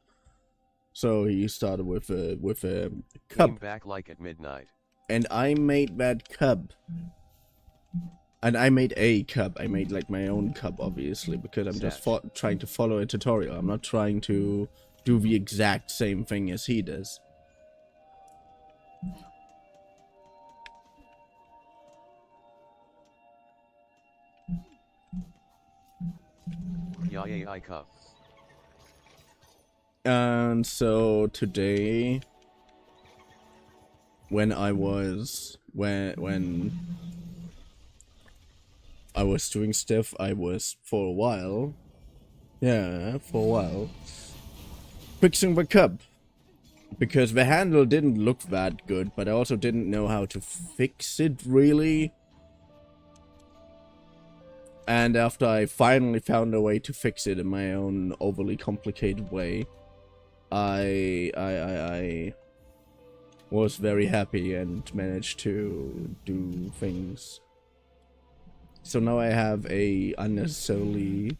So he started with a cup.
Came back like at midnight.
And I made that cup. And I made a cup. I made like my own cup, obviously, because I'm just trying to follow a tutorial. I'm not trying to do the exact same thing as he does.
Yeah, cup.
And so today, when I was doing stuff, I was for a while fixing the cup, because the handle didn't look that good, but I also didn't know how to fix it really. And after I finally found a way to fix it in my own overly complicated way, I was very happy and managed to do things. So now I have a unnecessarily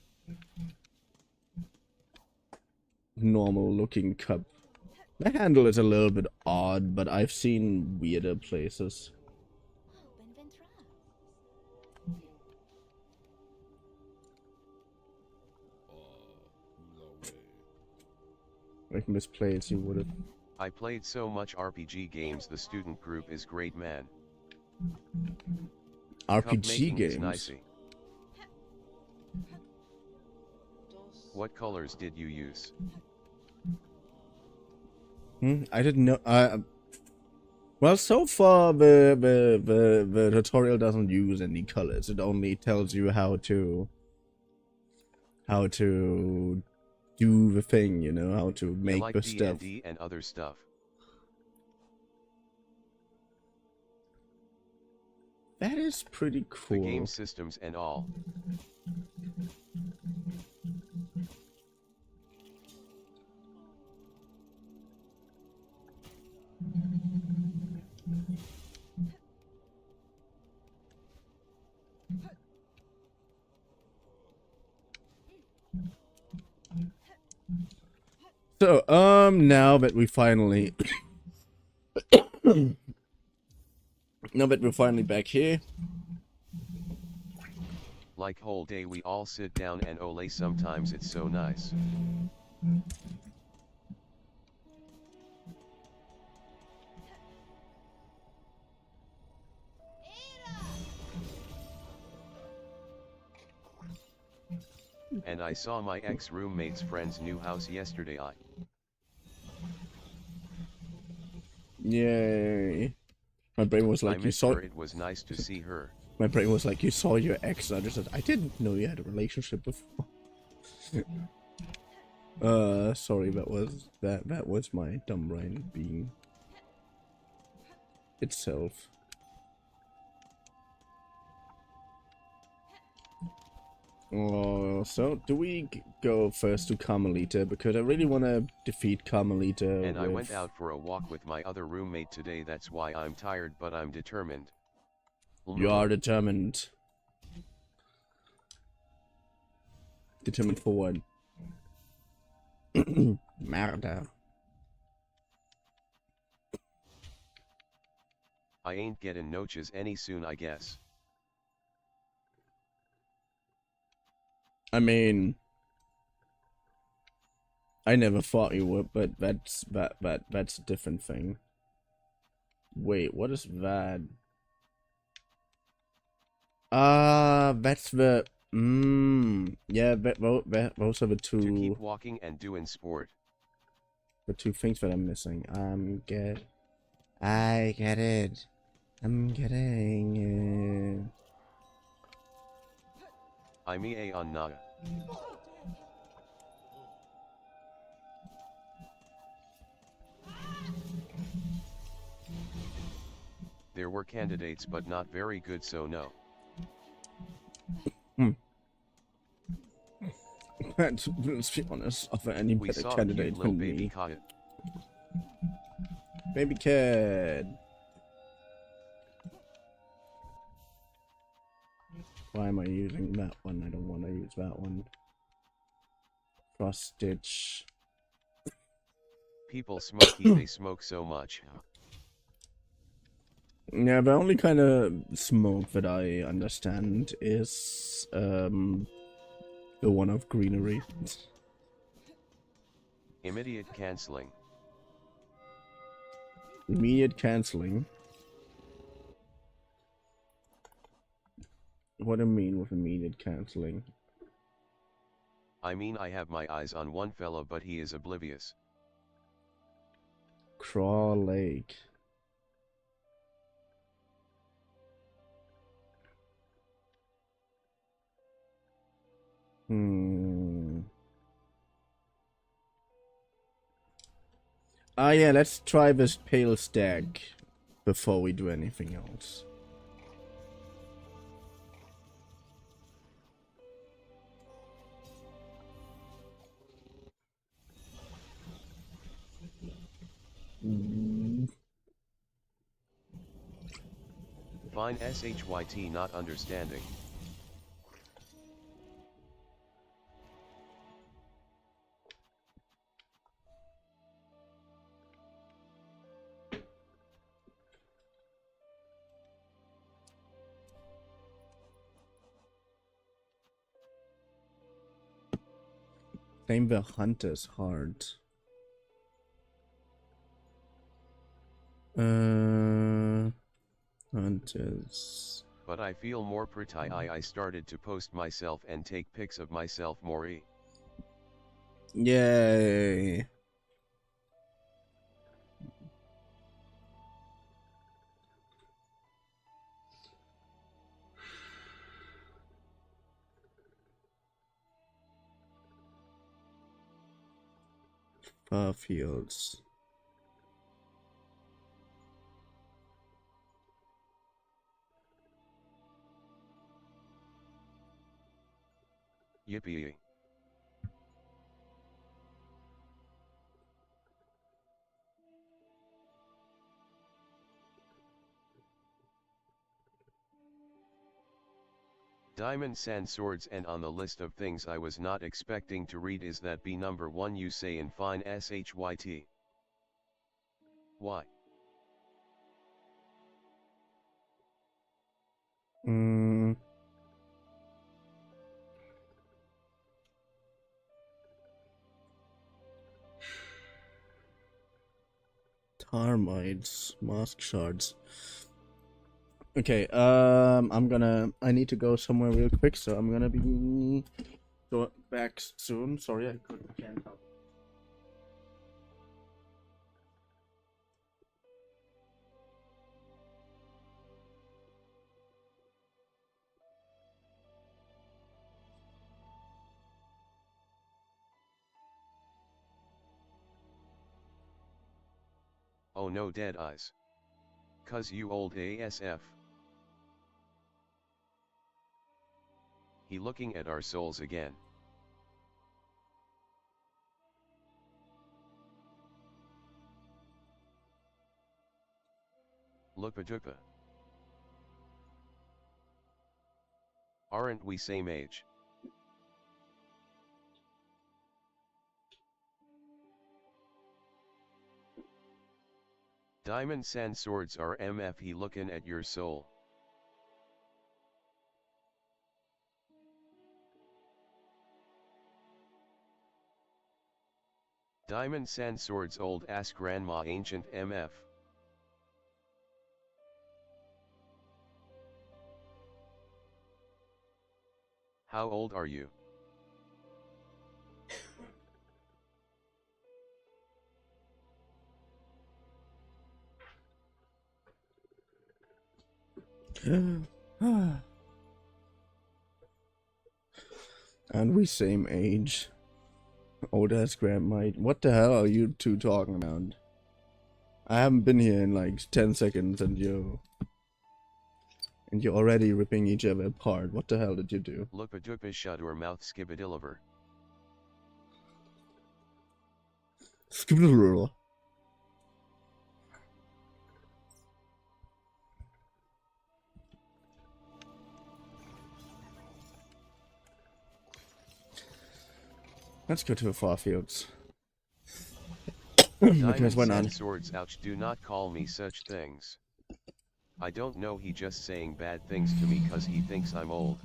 normal looking cup. The handle is a little bit odd, but I've seen weirder places. Like misplaced, you would have.
I played so much RPG games. The student group is great, man.
RPG games.
Nicey. What colors did you use?
I didn't know. Well, so far the tutorial doesn't use any colors. It only tells you how to do the thing, you know, how to
I
make
like
the stuff.
D&D and other stuff.
That is pretty
The game
cool.
systems and all.
So, now that we finally now that we're finally back here.
Like whole day we all sit down and ole, sometimes it's so nice. And I saw my ex-roommate's friend's new house yesterday.
Yay. My brain was like,
I
you
missed
saw
her. It was nice to see her.
My brain was like, you saw your ex. I just said, I didn't know you had a relationship before. Sorry, that was my dumb brain being itself. So do we go first to Carmelita? Because I really want to defeat Carmelita.
And I went out for a walk with my other roommate today. That's why I'm tired, but I'm determined.
You are determined. Determined for what? Murder.
I ain't getting noches any soon, I guess.
I mean, I never thought you would, but that's a different thing. Wait, what is that? That's the yeah, those are the two.
To keep walking and doing sport.
The two things that I'm missing. I get it. I'm getting it.
I'm a on Naga. There were candidates but not very good, so no.
Let's be honest, are there any better candidates than me? Baby kid. Why am I using that one? I don't want to use that one. Cross stitch.
People smoky, they smoke so much.
Yeah, the only kind of smoke that I understand is the one of greenery.
Immediate cancelling.
Immediate cancelling. What do you mean with immediate cancelling?
I mean, I have my eyes on one fella, but he is oblivious.
Craw Lake. Ah, yeah, let's try this pale stack before we do anything else.
Fine SHYT, not understanding.
Claim the hunter's heart. Hunters.
But I feel more pretty. I started to post myself and take pics of myself more.
Yay. Far fields.
Yippee. Diamond sand swords, and on the list of things I was not expecting to read is that B number 1 you say in fine SHYT. Why?
Termites, mask shards. Okay, I need to go somewhere real quick, so I'm gonna be back soon. Sorry, can't help.
Oh no, dead eyes. 'Cause you old ASF. He looking at our souls again. Vtuber. Aren't we same age? Diamond sand swords are MF, he looking at your soul. Diamond sand swords old ass grandma ancient MF. How old are you?
And we same age. Old ass grandma. What the hell are you two talking about? I haven't been here in like 10 seconds and you're already ripping each other apart. What the hell did you do?
Vtuber shut your mouth skibadiliver.
Skibadiliver. Let's go to the far fields. Because why not?
Diamond swords, ouch, do not call me such things. I don't know, he just saying bad things to me cause he thinks I'm old.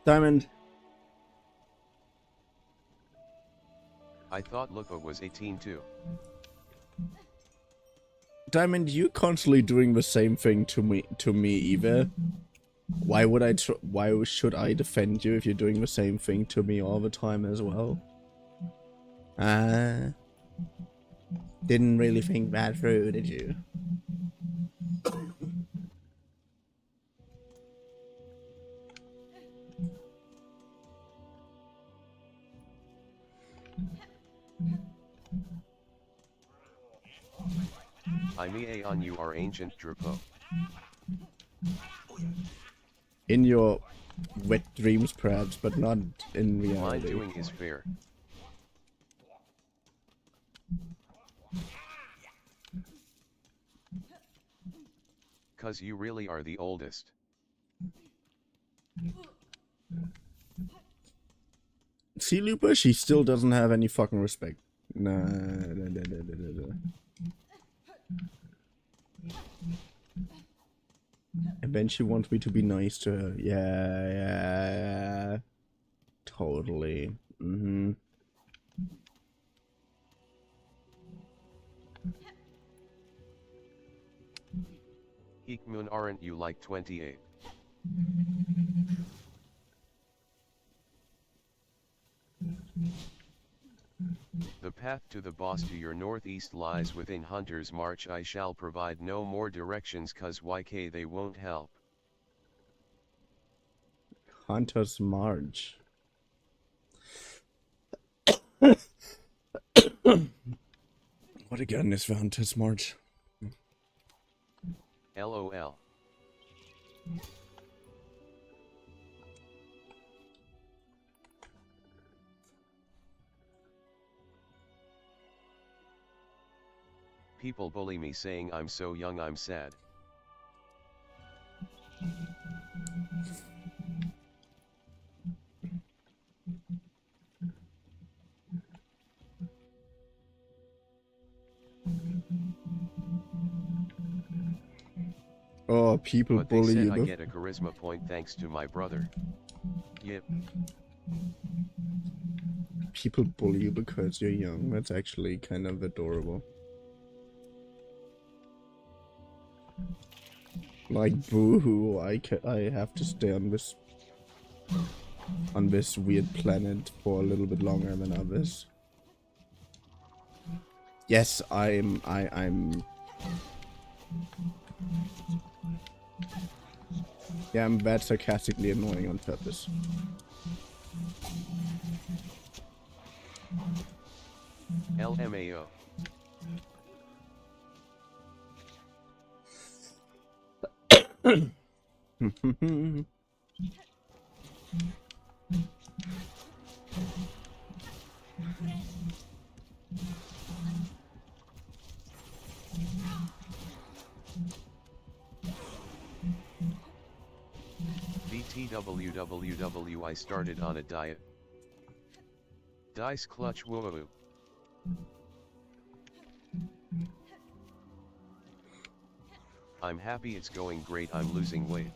Diamond.
I thought Lupa was 18 too.
Diamond, you constantly doing the same thing to me either. Why would why should I defend you if you're doing the same thing to me all the time as well? Didn't really think that through, did you?
I'm EA on you are ancient Drapo.
In your wet dreams perhaps, but not in reality.
Mine doing is fair. Cause you really are the oldest.
See, Lupa, she still doesn't have any fucking respect. Nah. And then she wants me to be nice to her. Yeah. Totally.
Heekmoon, aren't you like 28? The path to the boss to your northeast lies within Hunter's March. I shall provide no more directions cause YK they won't help.
Hunter's March. What again is found too smart?
LOL. People bully me saying I'm so young, I'm sad.
Oh, people
But they
bully
said
you.
I get a charisma point thanks to my brother. Yep.
People bully you because you're young. That's actually kind of adorable. Like, boo-hoo, I have to stay on this weird planet for a little bit longer than others. Yes, I'm yeah, I'm that sarcastically annoying on purpose.
LMAO. VTWWW, I started on a diet. Dice clutch woo. I'm happy it's going great, I'm losing weight.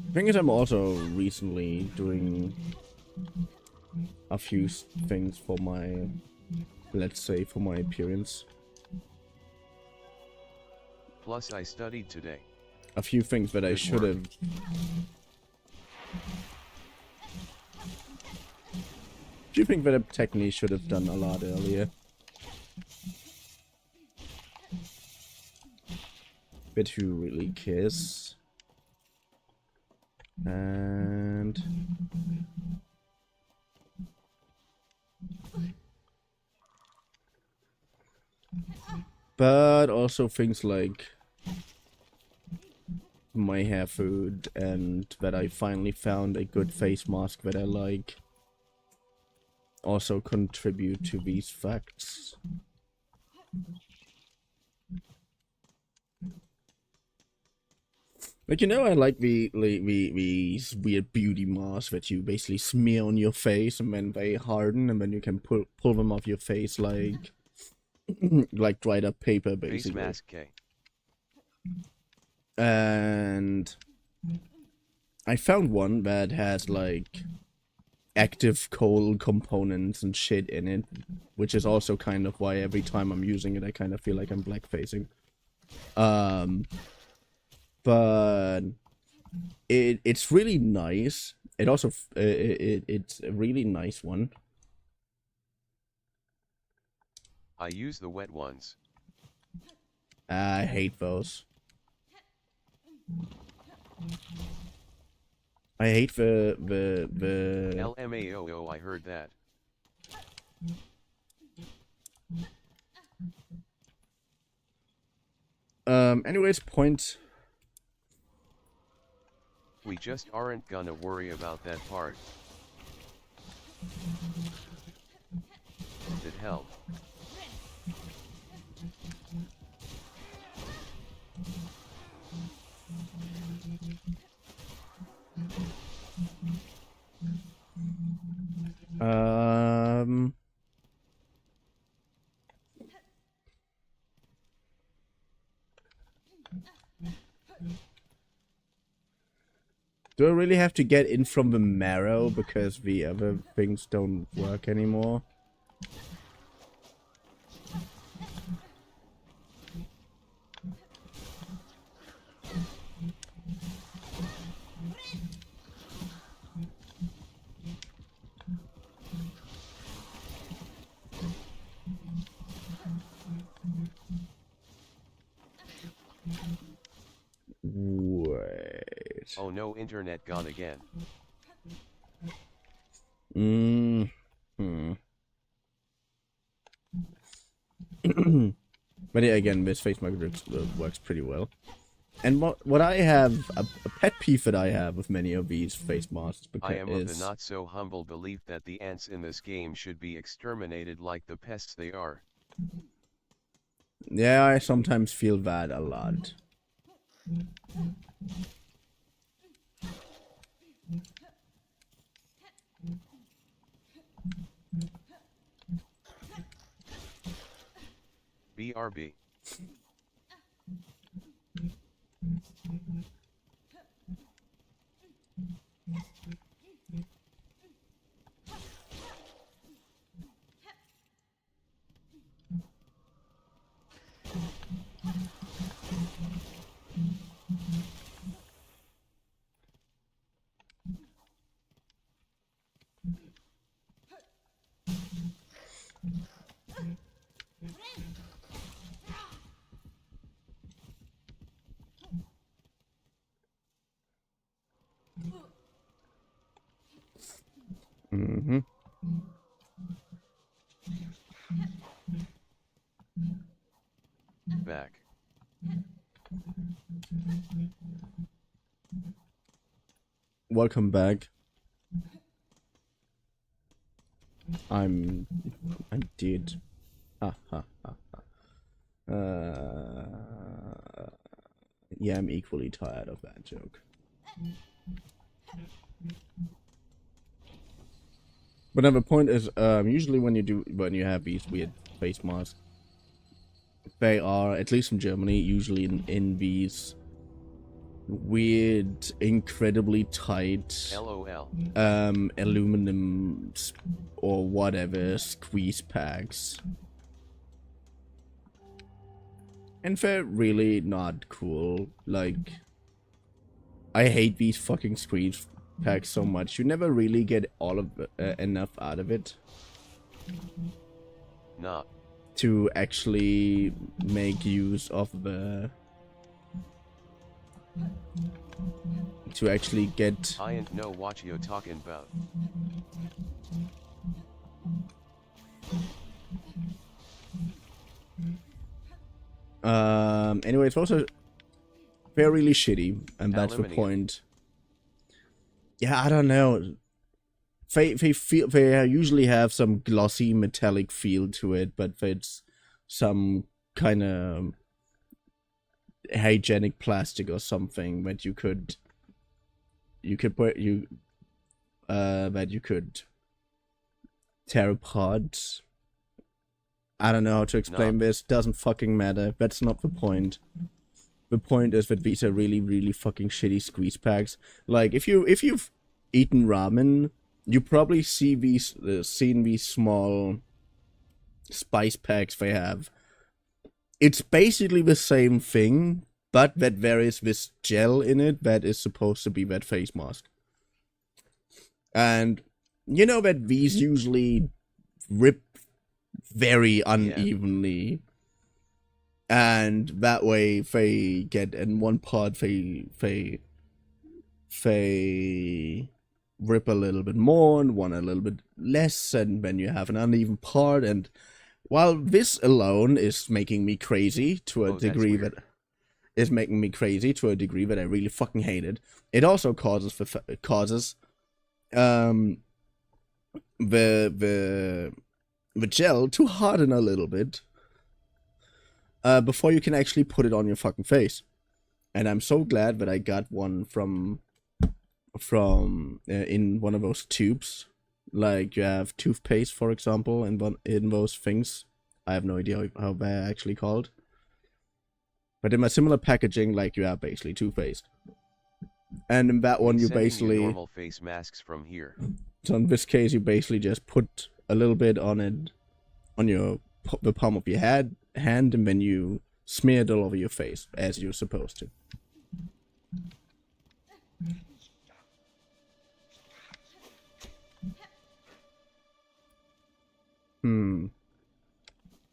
The thing is, I'm also recently doing a few things for my, let's say, for my appearance.
Plus I studied today.
A few things that I should have. A few things that I technically should have done a lot earlier. But who really cares? And but also things like my hair food, and that I finally found a good face mask that I like, also contribute to these facts. Like, you know, I like these weird beauty masks that you basically smear on your face and then they harden and then you can pull them off your face like like dried up paper, basically.
Face mask K.
And I found one that has like active coal components and shit in it, which is also kind of why every time I'm using it I kind of feel like I'm blackfacing. But it's really nice. It also it's a really nice one.
I use the wet ones.
I hate those. I hate the
LMAO, I heard that.
Anyways, point.
We just aren't gonna worry about that part. Did help.
Do I really have to get in from the marrow because the other things don't work anymore? Wait.
Oh no, internet gone again.
Mm. Hmm. But yeah, again, this face mask works pretty well. And what I have, a pet peeve that I have with many of these face masks
I am of the
is...
not so humble belief that the ants in this game should be exterminated like the pests they are.
Yeah, I sometimes feel that a lot.
BRB.
Mm-hmm.
Back.
Welcome back. I'm dead. Ha ha ha ha. Yeah, I'm equally tired of that joke. But then the point is, usually when you have these weird face masks, they are, at least in Germany, usually in these weird, incredibly tight,
LOL.
aluminum or whatever squeeze packs. And they're really not cool. Like, I hate these fucking squeeze packs so much. You never really get all of enough out of it.
Nah.
To actually make use of the... to actually get...
I ain't know what you talking about.
Anyway, it's also very really shitty, and that's the point. Yeah, I don't know. They usually have some glossy metallic feel to it, but it's some kind of hygienic plastic or something that you could tear apart. I don't know how to explain this. Doesn't fucking matter. That's not the point. The point is that these are really, really fucking shitty squeeze packs. Like, if you've eaten ramen, you probably seen these small spice packs they have. It's basically the same thing, but that there is this gel in it that is supposed to be that face mask. And you know that these usually rip very unevenly, and that way they get in one part they rip a little bit more and one a little bit less, and then you have an uneven part. And while this alone is making me crazy to a degree that I really fucking hate it, it also causes the gel to harden a little bit before you can actually put it on your fucking face. And I'm so glad that I got one from in one of those tubes. Like, you have toothpaste, for example, in those things. I have no idea how they're actually called. But in a similar packaging, like, you have basically toothpaste. And in that one, you basically...
normal face masks from here.
So in this case, you basically just put a little bit on it, on the palm of your hand, and then you smear it all over your face, as you're supposed to.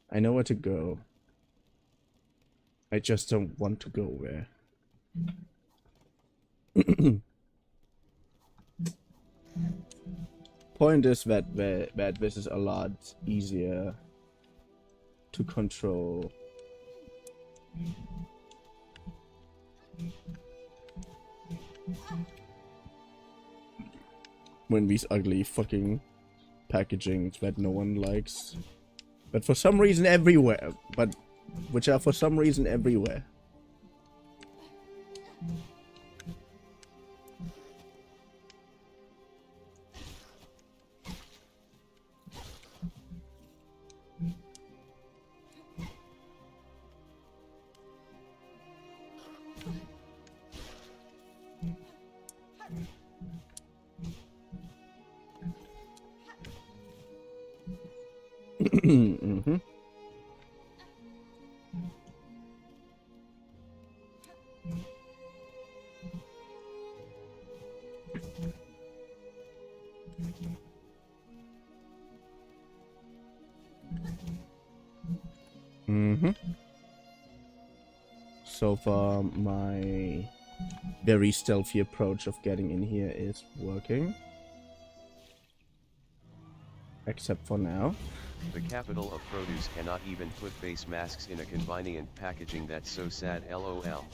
I know where to go. I just don't want to go there. Point is that this is a lot easier to control. When these ugly fucking packagings that no one likes, but for some reason everywhere, which are for some reason everywhere. Mm-hmm. Mm-hmm. So far, my very stealthy approach of getting in here is working. Except for now.
The capital of produce cannot even put face masks in a convenient packaging. That's so sad, lol.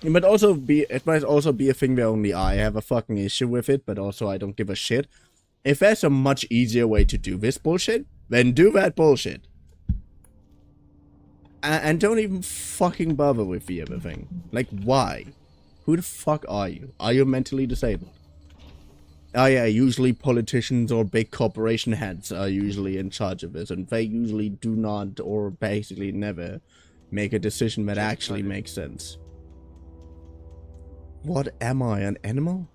It might also be a thing where only I have a fucking issue with it, but also I don't give a shit. If there's a much easier way to do this bullshit, then do that bullshit. And don't even fucking bother with the other thing. Like, why? Who the fuck are you? Are you mentally disabled? Oh yeah, usually politicians or big corporation heads are usually in charge of this, and they usually do not, or basically never, make a decision that actually makes sense. What am I, an animal?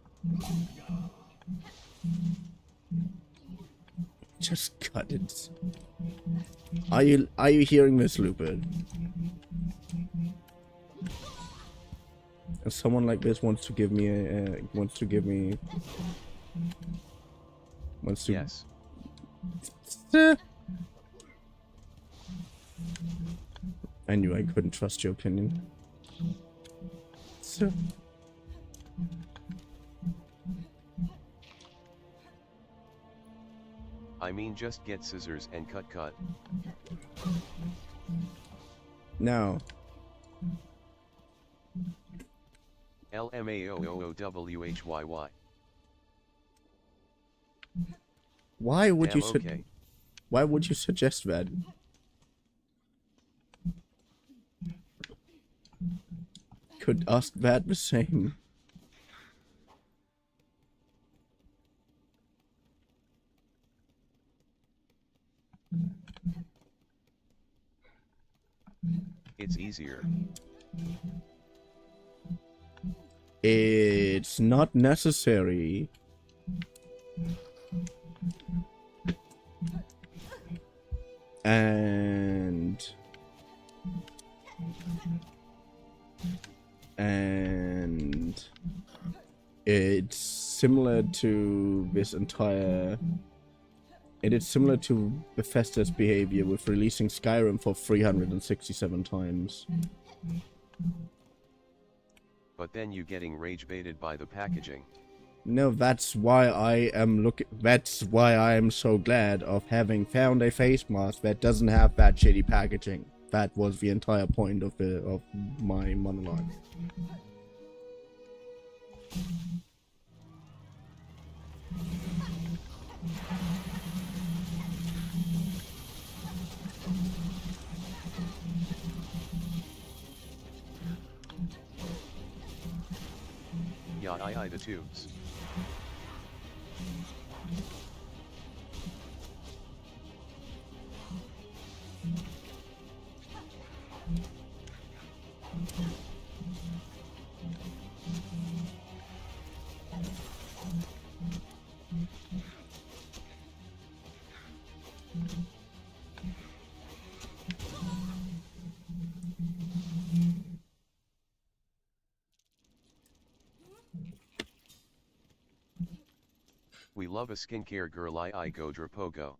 Just cut it. Are you hearing this, Lupin? If someone like this wants to give me
Yes.
I knew I couldn't trust your opinion. So.
I mean, just get scissors and cut.
No.
LMAOOOWHYY.
Why would
Damn,
you
okay.
Why would you suggest that? Could ask that the same.
It's easier.
It's not necessary. And it's similar to this entire... It is similar to Bethesda's behavior with releasing Skyrim for 367 times.
But then you getting rage baited by the packaging.
No, that's why I am so glad of having found a face mask that doesn't have that shitty packaging. That was the entire point of my monologue.
Yeah, I the tubes. We love a skincare girl. I go drapogo.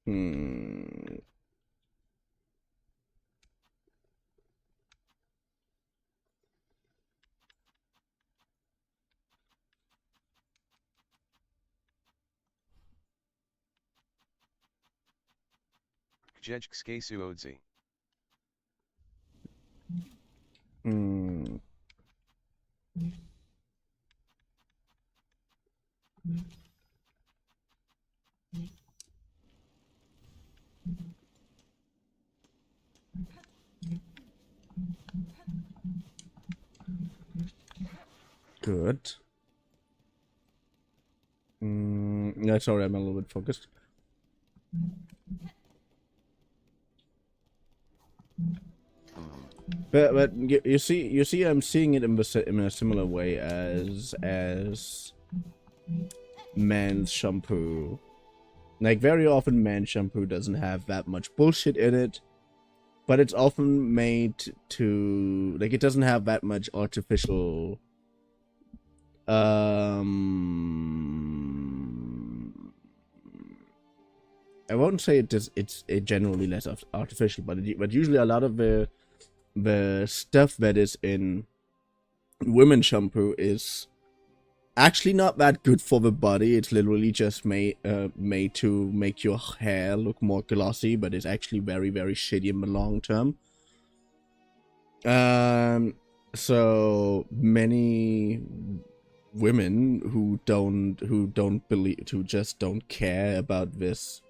Hmm.
Grzeczkie suodzi.
Hmm. Good. Yeah, sorry, I'm a little bit focused. But you see, I'm seeing it in a similar way as men's shampoo. Like, very often men's shampoo doesn't have that much bullshit in it, but it's often made to, like, it doesn't have that much artificial I won't say it's generally less artificial, but usually a lot of the stuff that is in women's shampoo is actually not that good for the body. It's literally just made to make your hair look more glossy, but it's actually very, very shitty in the long term. So many women who just don't care about this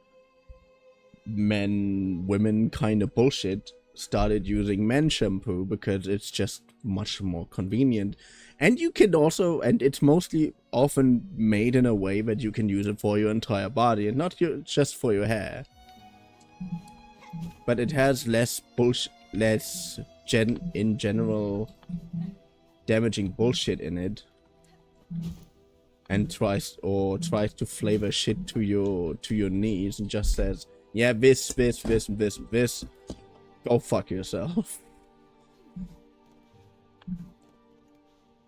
women kind of bullshit started using men's shampoo because it's just much more convenient, and you can also, and it's mostly often made in a way that you can use it for your entire body and not just for your hair. But it has less in general damaging bullshit in it, and tries to flavor shit to your needs and just says, yeah, this, go fuck yourself.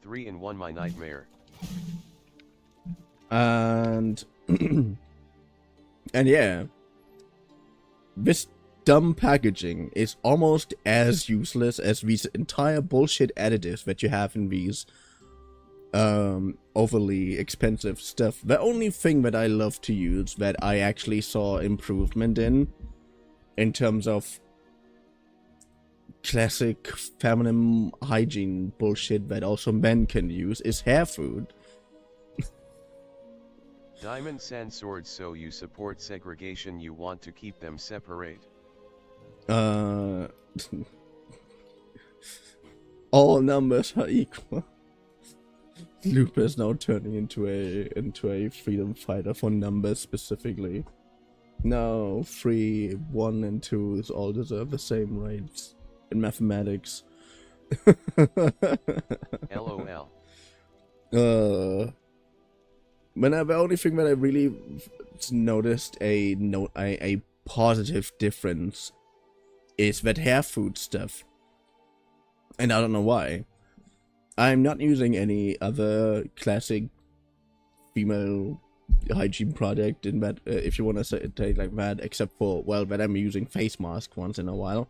3-in-1 my nightmare.
And and yeah, this dumb packaging is almost as useless as these entire bullshit additives that you have in these overly expensive stuff. The only thing that I love to use that I actually saw improvement in terms of classic feminine hygiene bullshit that also men can use is hair food.
Diamond sand swords. So you support segregation, you want to keep them separate.
All numbers are equal. Looper is now turning into a freedom fighter for numbers specifically. No, 3, 1, and 2 all deserve the same rights in mathematics.
LOL.
The only thing that I really noticed a positive difference is that hair food stuff, and I don't know why. I'm not using any other classic female hygiene product in that, if you want to say it like that, except for, well, that I'm using face mask once in a while.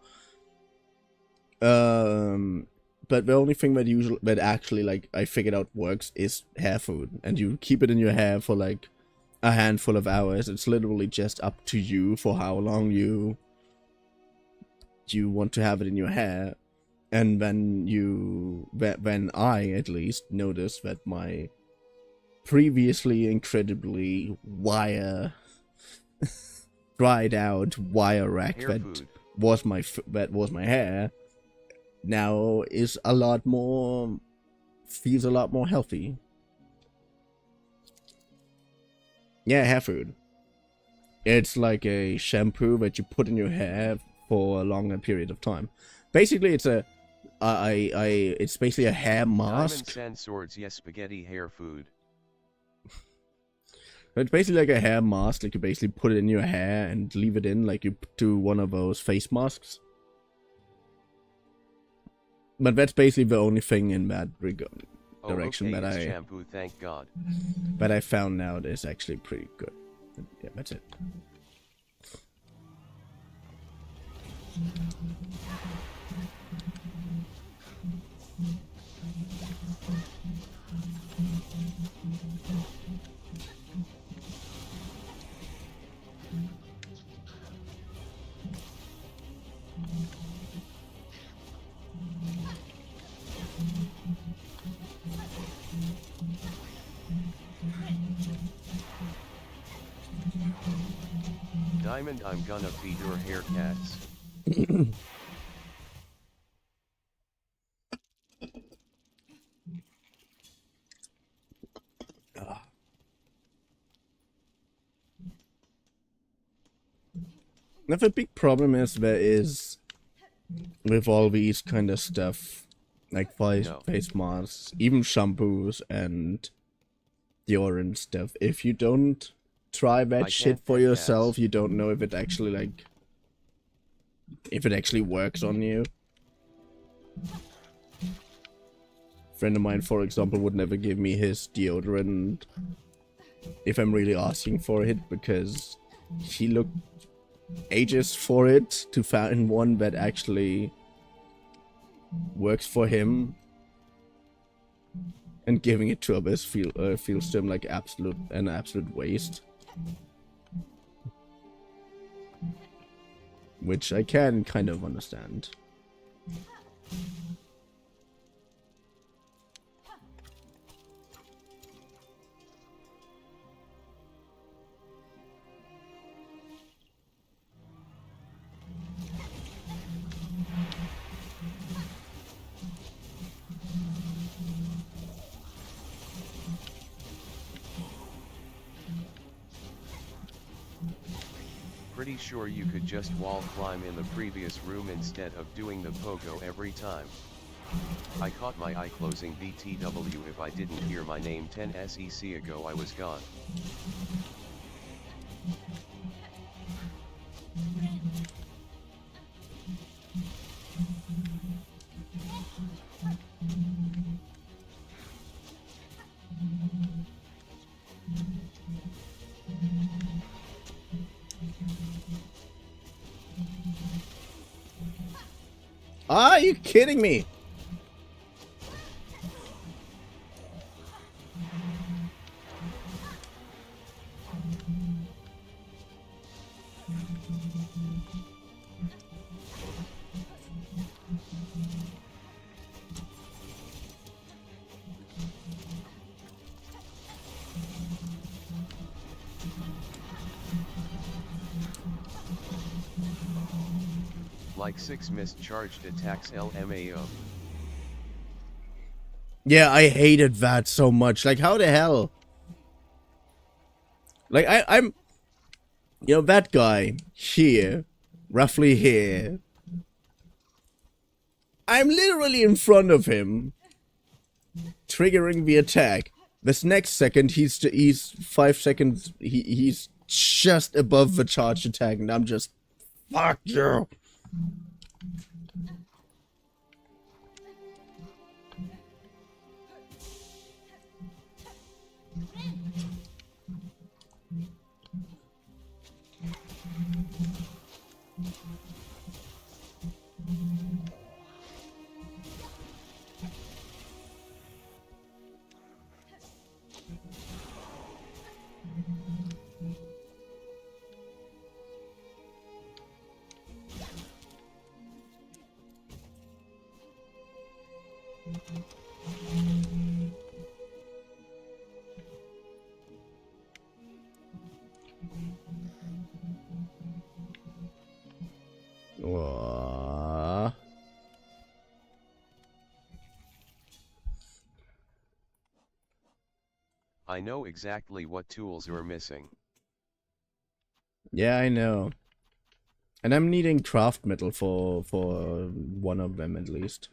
But the only thing that actually, like, I figured out works is hair food, and you keep it in your hair for like a handful of hours. It's literally just up to you for how long you want to have it in your hair. And when I at least noticed that my previously incredibly dried out wire rack
Hair
that
food.
was my hair now is feels a lot more healthy. Yeah, hair food. It's like a shampoo that you put in your hair for a longer period of time. Basically, it's it's basically a hair mask.
Diamond sand swords. Yes, spaghetti hair food.
It's basically like a hair mask. Like, you basically put it in your hair and leave it in, like you do one of those face masks. But that's basically the only thing in that direction
that shampoo, thank God.
That I found now is actually pretty good. Yeah, that's it.
Diamond, I'm gonna feed your hair cats.
Now, the big problem is there is with all these kind of stuff, like face masks, even shampoos and deodorant stuff. If you don't try that shit for yourself, you don't know if it actually works on you. A friend of mine, for example, would never give me his deodorant if I'm really asking for it, because he looked ages for it to find one that actually works for him, and giving it to others feels to him like an absolute waste, which I can kind of understand.
Pretty sure you could just wall climb in the previous room instead of doing the pogo every time. I caught my eye closing Vtuber. If I didn't hear my name 10 sec ago, I was gone.
Are you kidding me?
Like 6 mischarged attacks LMAO.
Yeah, I hated that so much. Like, how the hell? Like, I'm... You know, that guy here, roughly here, I'm literally in front of him, triggering the attack. This next second, he's 5 seconds, he's just above the charge attack, and I'm just, fuck you. Aww.
I know exactly what tools are missing.
Yeah, I know. And I'm needing craft metal for one of them at least.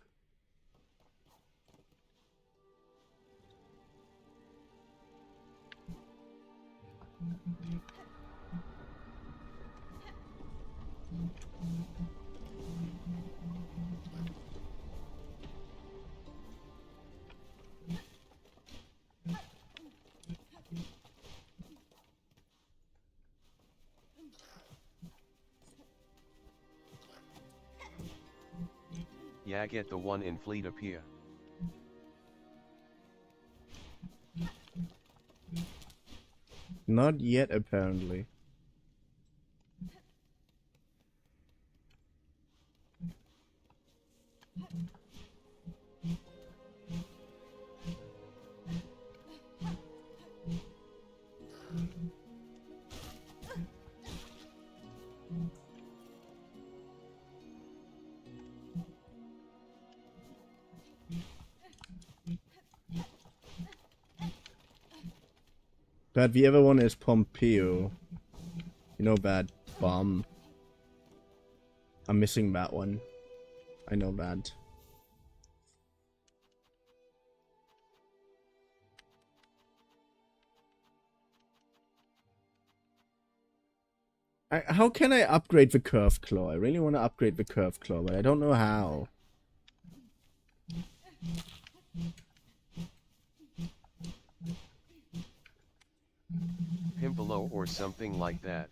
Yeah, get the one in Vtuber.
Not yet, apparently. But the other one is Pompeo. You know that bomb. I'm missing that one. I know that. How can I upgrade the curved claw? I really want to upgrade the curved claw, but I don't know how.
Pimpolo or something like that.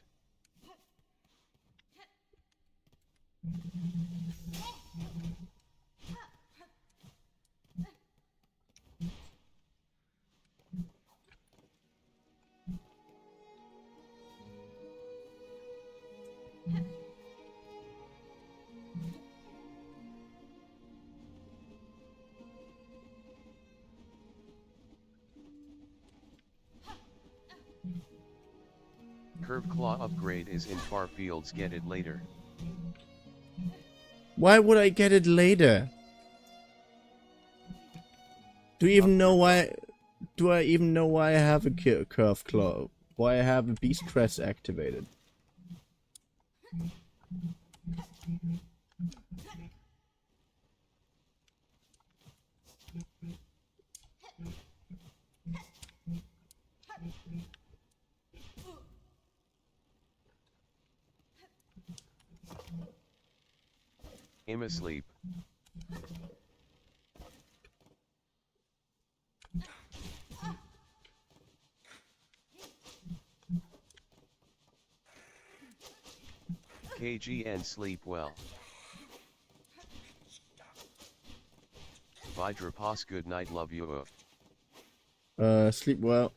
Curved claw upgrade is in far fields, get it later.
Why would I get it later? Do you even know why? Do I even know why I have a curved claw? Why I have a beast crest activated?
I'm asleep. KGN sleep well. Vidrapas good night, love you.
Sleep well.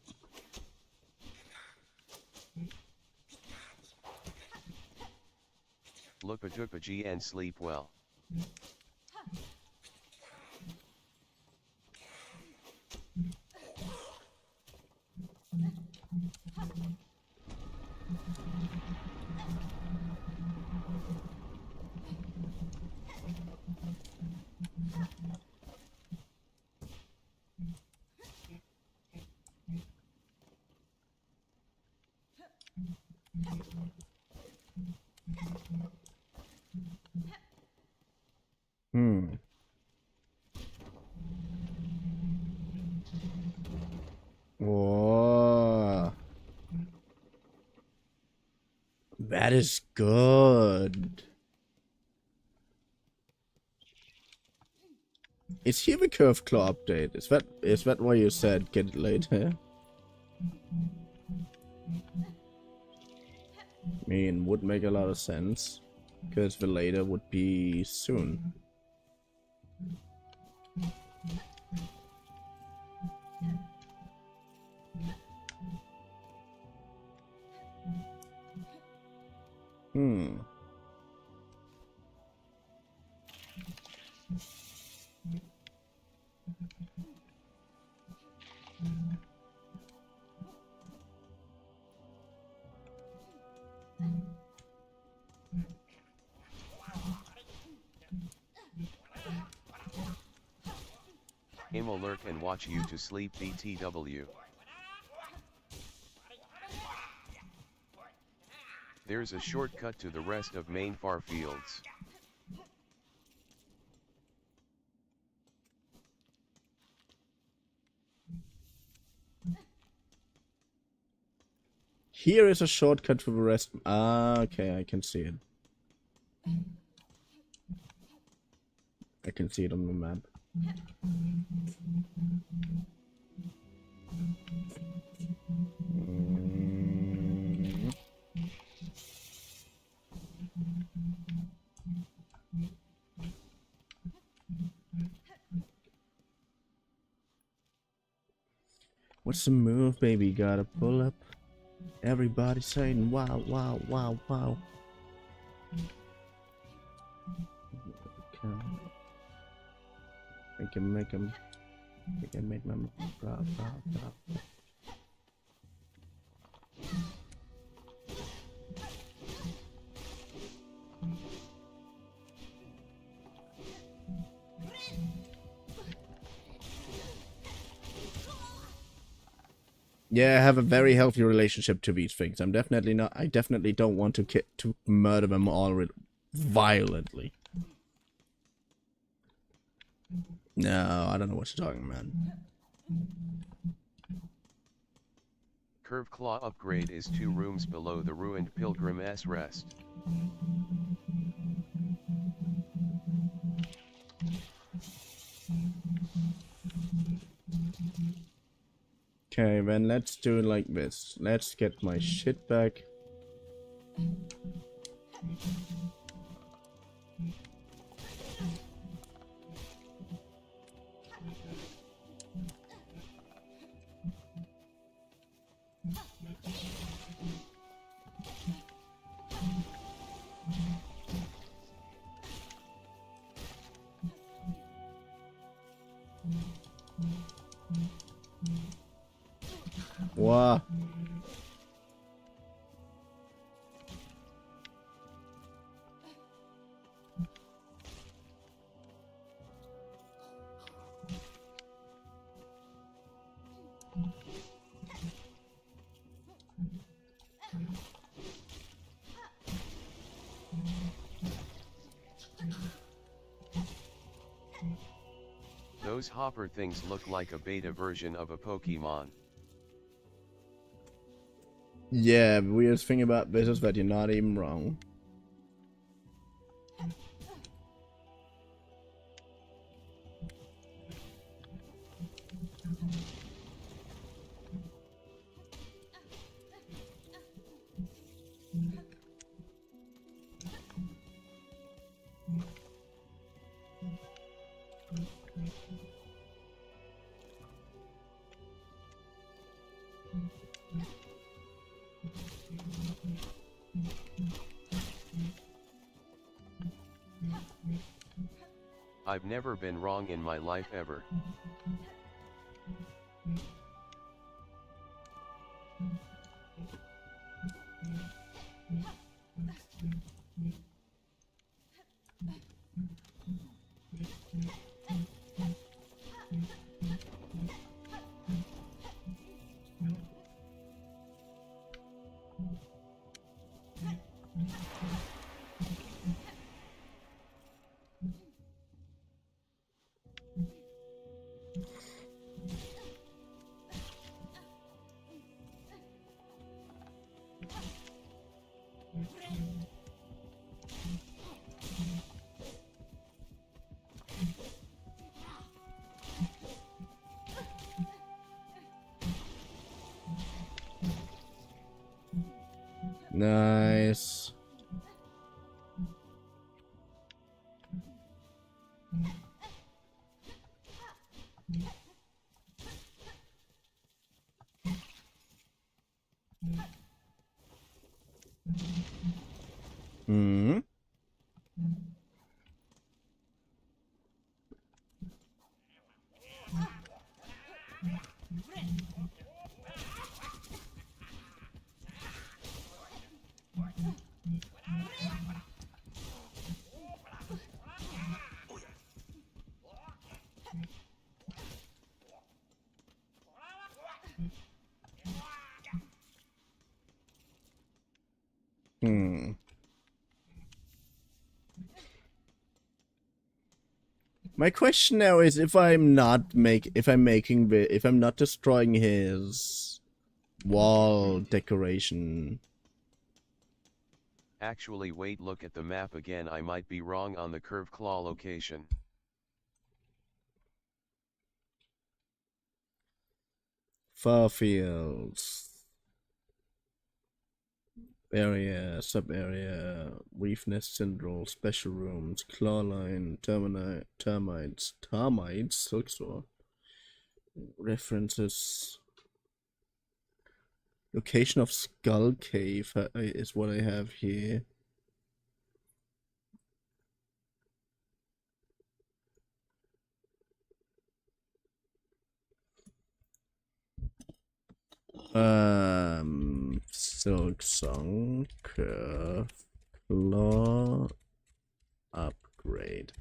Lupatupa GN sleep well.
Whoa. That is good. Is here the curved claw update? Is that why you said get it later? I mean, would make a lot of sense, because the later would be soon.
Aim alert and watch you to sleep BTW. There's a shortcut to the rest of main far fields.
Here is a shortcut for the rest. Ah, okay, I can see it. I can see it on the map. What's the move, baby? Gotta pull up. Everybody saying wow, wow, wow, wow. Okay. Make him proud. Yeah, I have a very healthy relationship to these things. I'm definitely not. I definitely don't want to murder them all violently. No, I don't know what you're talking about.
Curve Claw upgrade is 2 rooms below the ruined Pilgrim's Rest.
Okay, then let's do it like this. Let's get my shit back. Wow.
Those hopper things look like a beta version of a Pokemon.
Yeah, the weirdest thing about this is that you're not even wrong.
I've never been wrong in my life ever. Nice. Hmm. Hmm. My question now is if I'm not destroying his wall decoration. Actually wait, look at the map again, I might be wrong on the curve claw location.
Farfields. Area, sub-area, reef nest syndrome, special rooms, clawline, termites, silksong. References. Location of Skull Cave is what I have here. Silksong curve claw upgrade.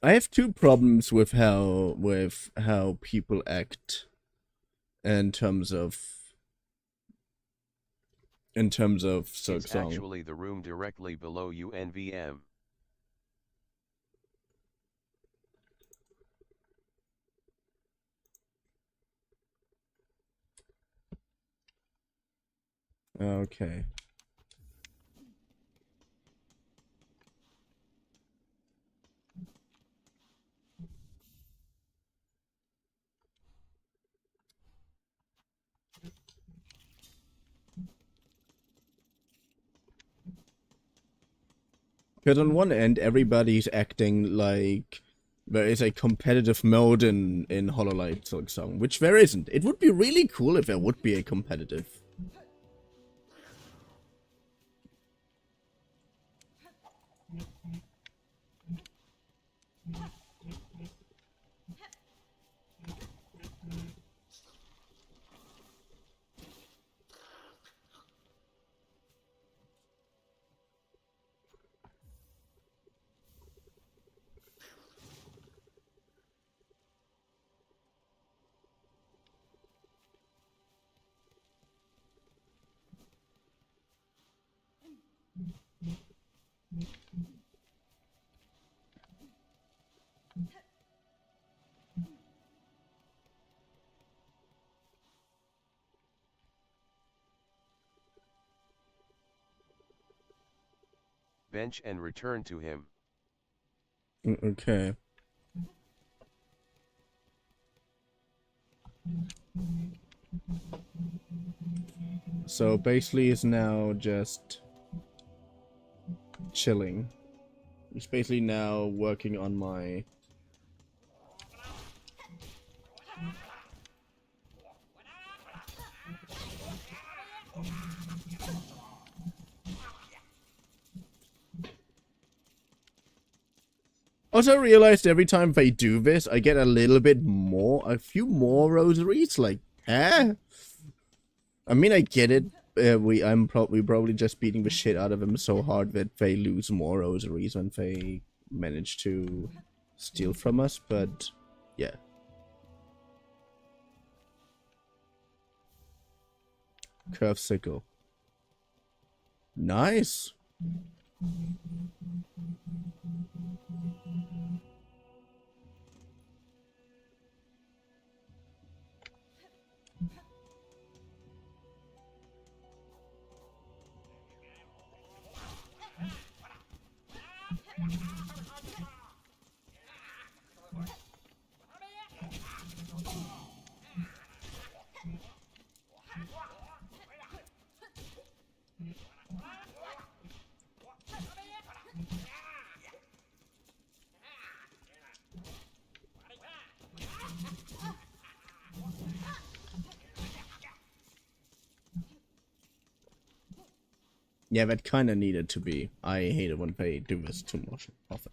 I have two problems with how people act in terms of silksong.
It's actually the room directly below you, NVM.
Okay. Because on one end, everybody's acting like there is a competitive mode in HoloLight Silksong, which there isn't. It would be really cool if there would be a competitive.
Bench and return to him.
Okay. So basically it's now just chilling. He's basically now working on my... Also realized every time they do this, I get a little bit more, a few more rosaries, like, eh? I mean, I get it. I'm probably just beating the shit out of them so hard that they lose more rosaries when they manage to steal from us, but yeah. Curve sickle. Nice. Yeah, that kind of needed to be. I hate it when they do this too much often.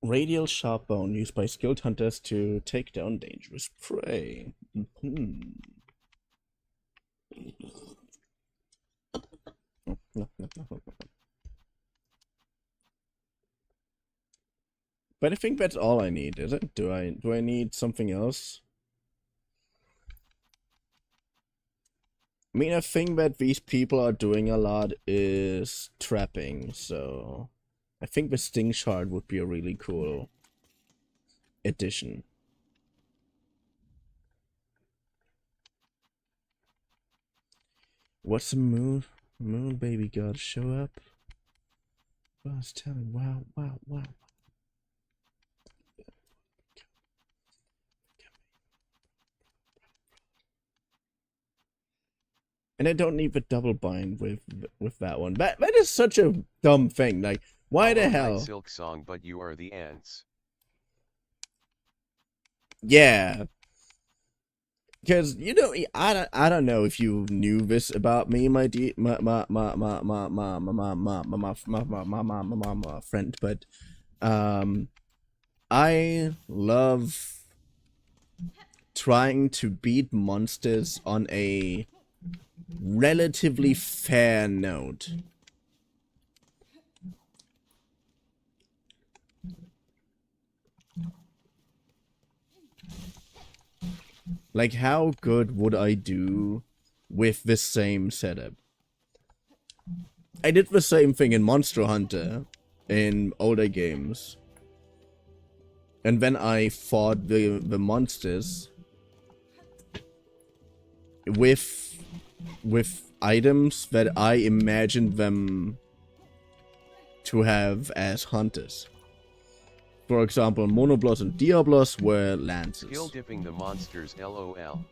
Radial sharp bone used by skilled hunters to take down dangerous prey. But I think that's all I need, is it? Do I need something else? I mean, a thing that these people are doing a lot is trapping, so I think the Sting Shard would be a really cool addition. What's the moon? Moon baby god show up? Well, I was telling, wow. And I don't need the double bind with that one. That is such a dumb thing. Like, why the hell?
Silksong, but you are the ants.
Yeah. Because, you know, I don't know if you knew this about me, my friend, but I love trying to beat monsters on a relatively fair note. Like, how good would I do with the same setup? I did the same thing in Monster Hunter in older games. And then I fought the monsters with items that I imagined them to have as hunters. For example, Monoblos and Diablos were lances.
Skill dipping the monsters, LOL.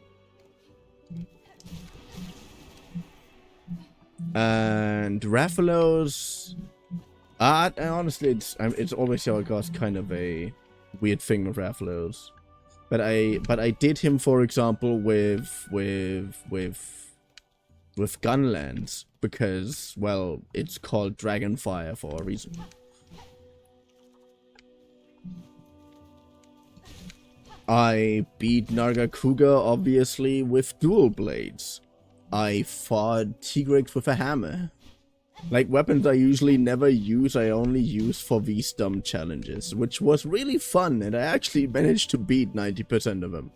And Rathalos, honestly, it's always got kind of a weird thing with Rathalos. But I did him, for example, with Gunlands, because, well, it's called Dragonfire for a reason. I beat Nargacuga, obviously, with dual blades. I fought Tigrex with a hammer. Like, weapons I usually never use, I only use for these dumb challenges, which was really fun, and I actually managed to beat 90% of them.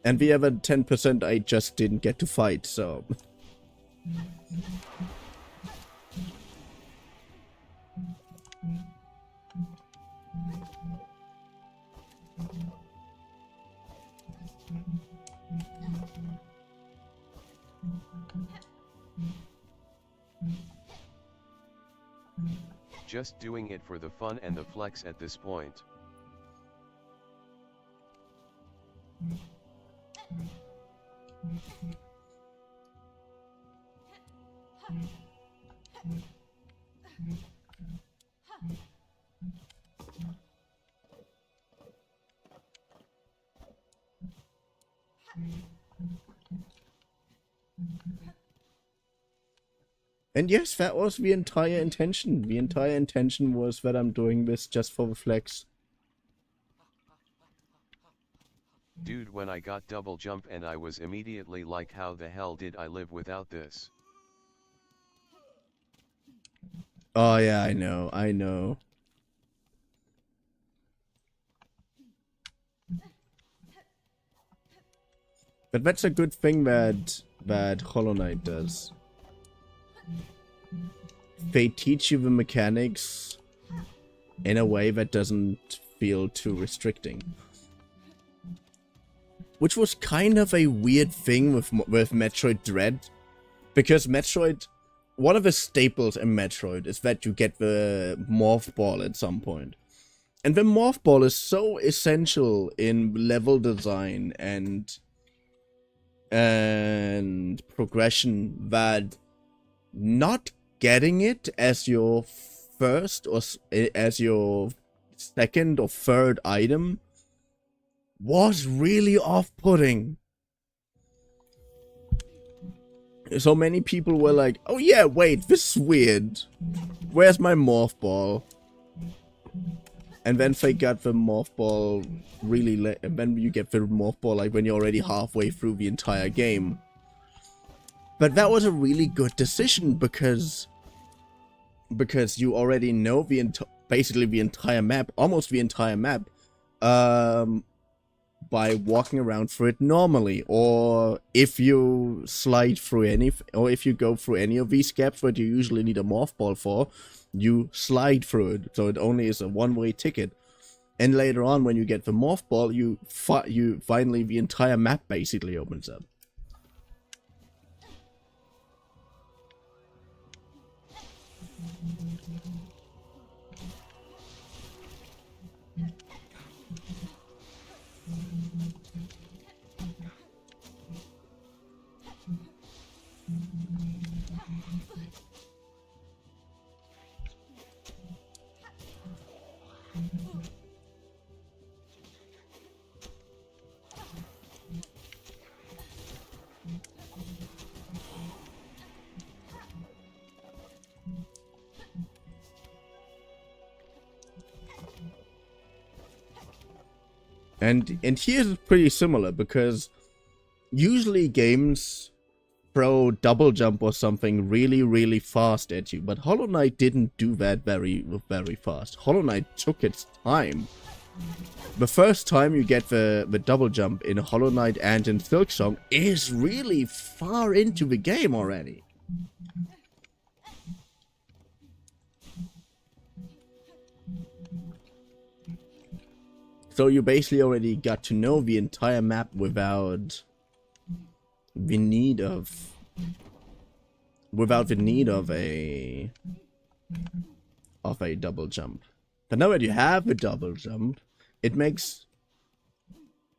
And the other 10% I just didn't get to fight, so...
Just doing it for the fun and the flex at this point.
And yes, that was the entire intention. The entire intention was that I'm doing this just for the flex.
Dude, when I got double jump and I was immediately like, how the hell did I live without this?
Oh yeah, I know. But that's a good thing that Hollow Knight does. They teach you the mechanics in a way that doesn't feel too restricting. Which was kind of a weird thing with Metroid Dread. Because Metroid, one of the staples in Metroid is that you get the Morph Ball at some point. And the Morph Ball is so essential in level design and progression that not getting it as your first or as your second or third item was really off-putting. So many people were like, oh yeah, wait, this is weird. Where's my Morph Ball? And then they got the Morph Ball really late, and then you get the Morph Ball like when you're already halfway through the entire game. But that was a really good decision because you already know basically the entire map, almost the entire map, by walking around through it normally, or if you slide through or if you go through any of these gaps that you usually need a Morph Ball for, you slide through it, so it only is a one-way ticket. And later on, when you get the Morph Ball, you finally the entire map basically opens up. And here's pretty similar, because usually games throw double jump or something really, really fast at you, but Hollow Knight didn't do that very fast. Hollow Knight took its time the first time you get the double jump in Hollow Knight and in Silksong is really far into the game already. So you basically already got to know the entire map without the need of a double jump. But now that you have a double jump, it makes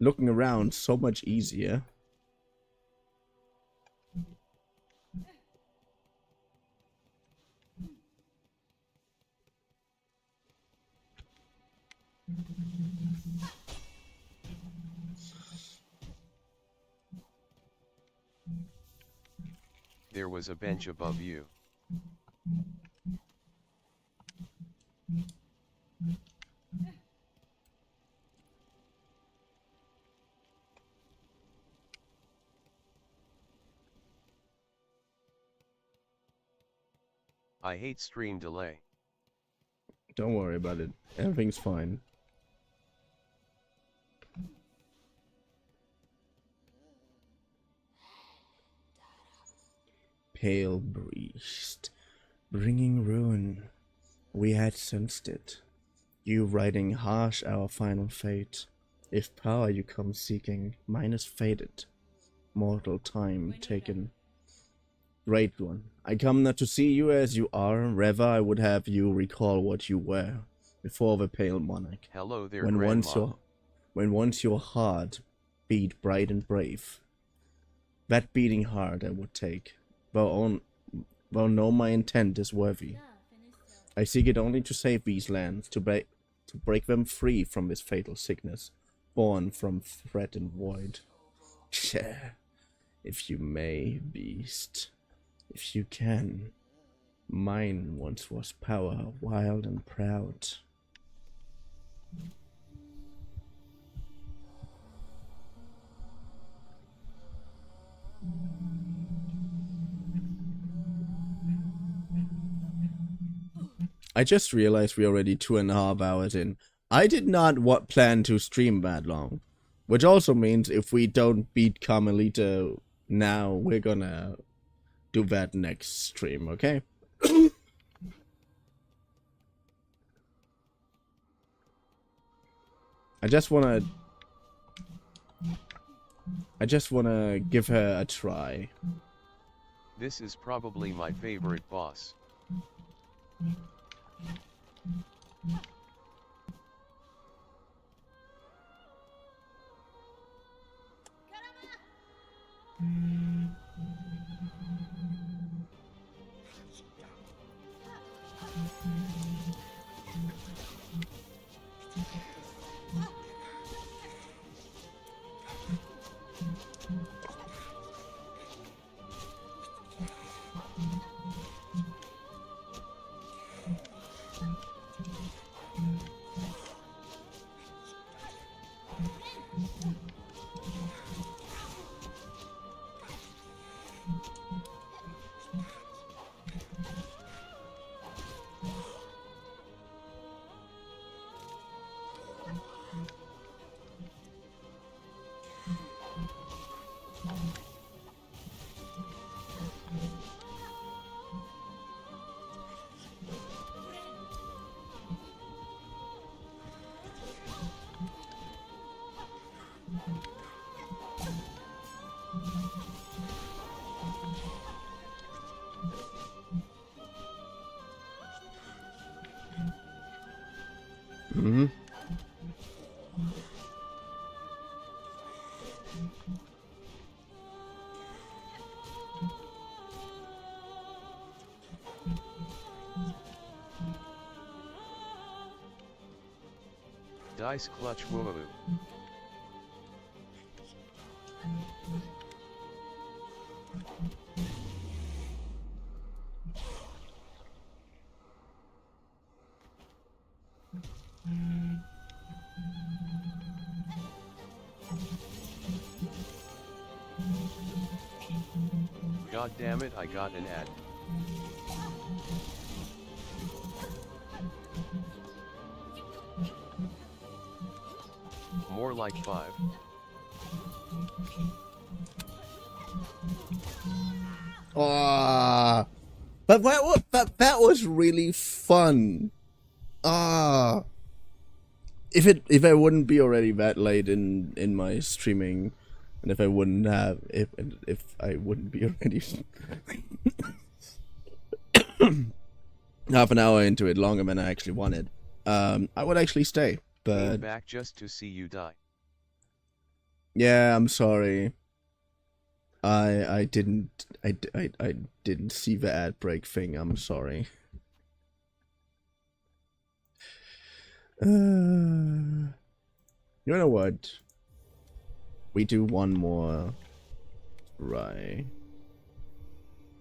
looking around so much easier.
There was a bench above you. I hate stream delay.
Don't worry about it. Everything's fine. Pale breeze, bringing ruin. We had sensed it. You writing harsh our final fate. If power you come seeking, mine is faded. Mortal time taken. Great one. I come not to see you as you are, rather I would have you recall what you were before the pale monarch.
Hello there,
when
Grandma.
once your heart beat bright and brave. That beating heart I would take. Though know my intent is worthy. I seek it only to save these lands, to break them free from this fatal sickness, born from threat and void. If you may, beast, if you can. Mine once was power, wild and proud. I just realized we're already 2.5 hours in. I did not plan to stream that long. Which also means if we don't beat Carmelita now, we're gonna do that next stream, okay? I just wanna give her a try.
This is probably my favorite boss.
Mm-hmm.
Dice clutch woo. God damn it, I got an ad. More like 5.
Ah, but that was really fun. Ah, if I wouldn't be already that late in my streaming, and if I wouldn't have if I wouldn't be already half an hour into it, longer than I actually wanted, I would actually stay. But
Came back just to see you die.
Yeah, I'm sorry. I didn't see the ad break thing. I'm sorry. You know what? We do one more try.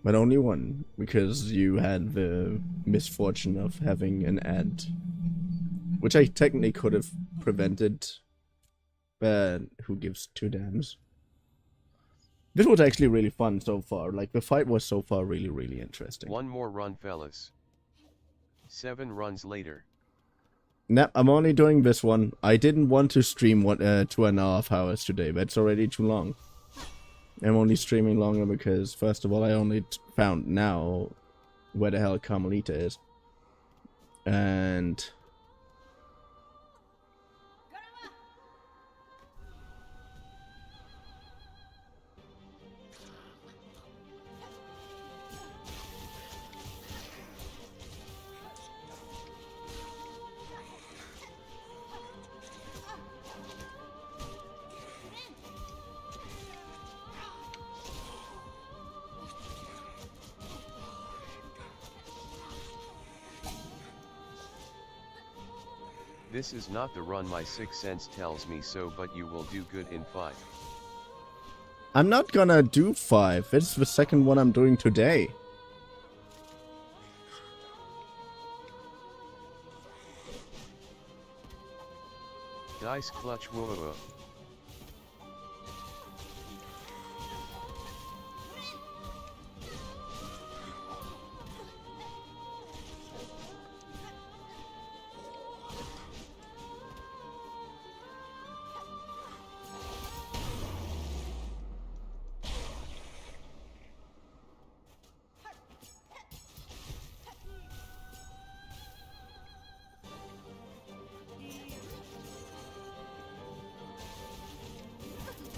But only one, because you had the misfortune of having an ad, which I technically could have prevented, but who gives two damns? This was actually really fun so far. Like, the fight was so far really, really interesting.
One more run, fellas. 7 runs later.
Nah, I'm only doing this one. I didn't want to stream 2.5 hours today. That's already too long. I'm only streaming longer because, first of all, I only found now where the hell Carmelita is. And...
This is not the run my sixth sense tells me so, but you will do good in 5.
I'm not gonna do 5. It's the second one I'm doing today.
Dice clutch whoa.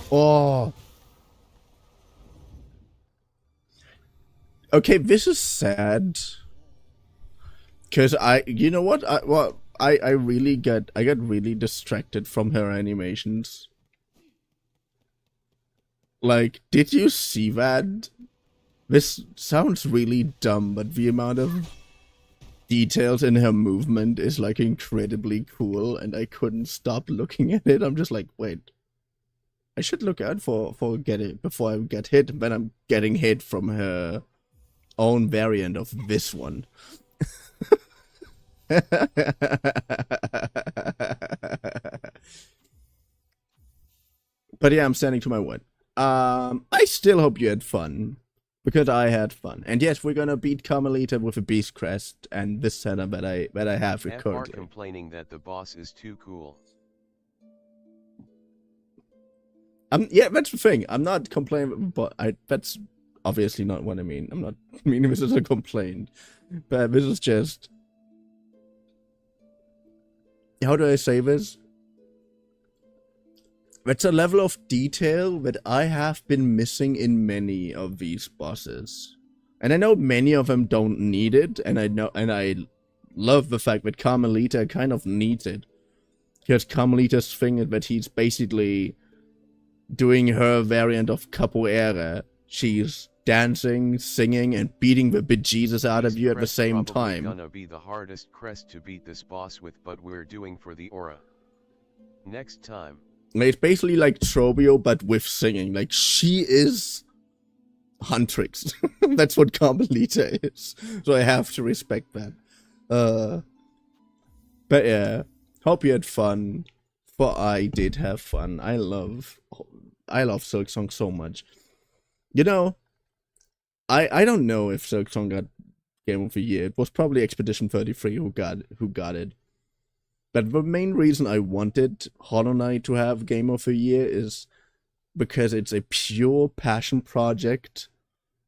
Oh. Okay, this is sad. Cause you know what? I really got really distracted from her animations. Like, did you see that? This sounds really dumb, but the amount of details in her movement is like incredibly cool, and I couldn't stop looking at it. I'm just like, wait. I should look out for getting before I get hit, when I'm getting hit from her own variant of this one. But yeah, I'm standing to my word. I still hope you had fun, because I had fun. And yes, we're gonna beat Carmelita with a beast crest and this setup that I have
FR
currently.
complaining that the boss is too cool.
Yeah, that's the thing. I'm not complaining, but that's obviously not what I mean. I'm not meaning this as a complaint, but this is just, how do I say this? That's a level of detail that I have been missing in many of these bosses. And I know many of them don't need it, and I love the fact that Carmelita kind of needs it. Because Carmelita's thing is that he's basically doing her variant of capoeira. She's dancing, singing, and beating the bejesus out of you at the same time.
Gonna be the hardest crest to beat this boss with, but we're doing for the aura. Next time.
It's basically like Trobio, but with singing. Like, she is Huntrix. That's what Carmelita is. So I have to respect that. But yeah, hope you had fun. For I did have fun. I love Silksong so much. You know, I don't know if Silksong got Game of the Year. It was probably Expedition 33 who got it. But the main reason I wanted Hollow Knight to have Game of the Year is because it's a pure passion project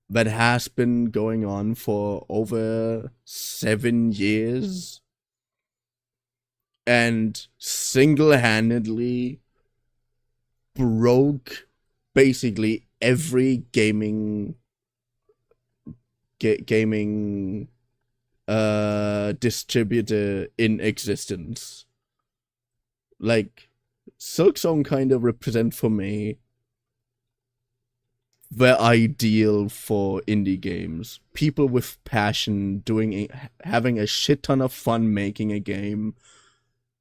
that has been going on for over 7 years and single-handedly broke basically every gaming distributor in existence. Like, Silksong kind of represent for me the ideal for indie games. People with passion having a shit ton of fun making a game,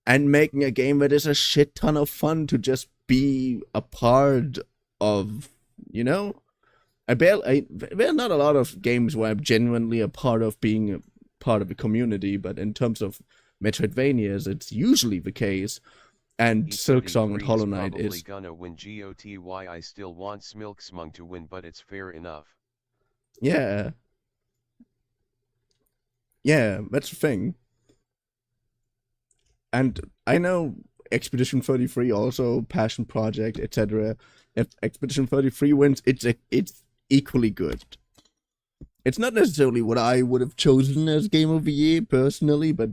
and making a game that is a shit ton of fun to just be a part of, you know? There are not a lot of games where I'm genuinely a part of being a part of a community, but in terms of Metroidvanias, it's usually the case. And Silksong and Hollow Knight is
gonna win GOTY. I still want silksong to win, but it's fair enough.
Yeah. Yeah, that's the thing. And I know Expedition 33 also passion project, etc. If Expedition 33 wins, it's equally good. It's not necessarily what I would have chosen as Game of the Year personally, but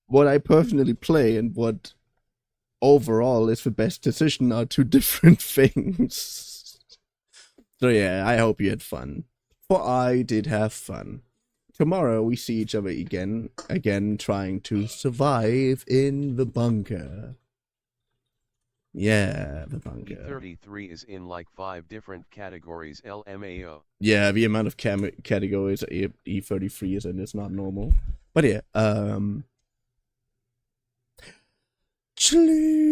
what I personally play and what overall is the best decision are two different things. So yeah, I hope you had fun. For I did have fun. Tomorrow we see each other again trying to survive in the bunker. Yeah, the bunker.
33 is in like 5 different categories, LMAO.
Yeah, the amount of categories E33 is in is not normal. But yeah, sleep.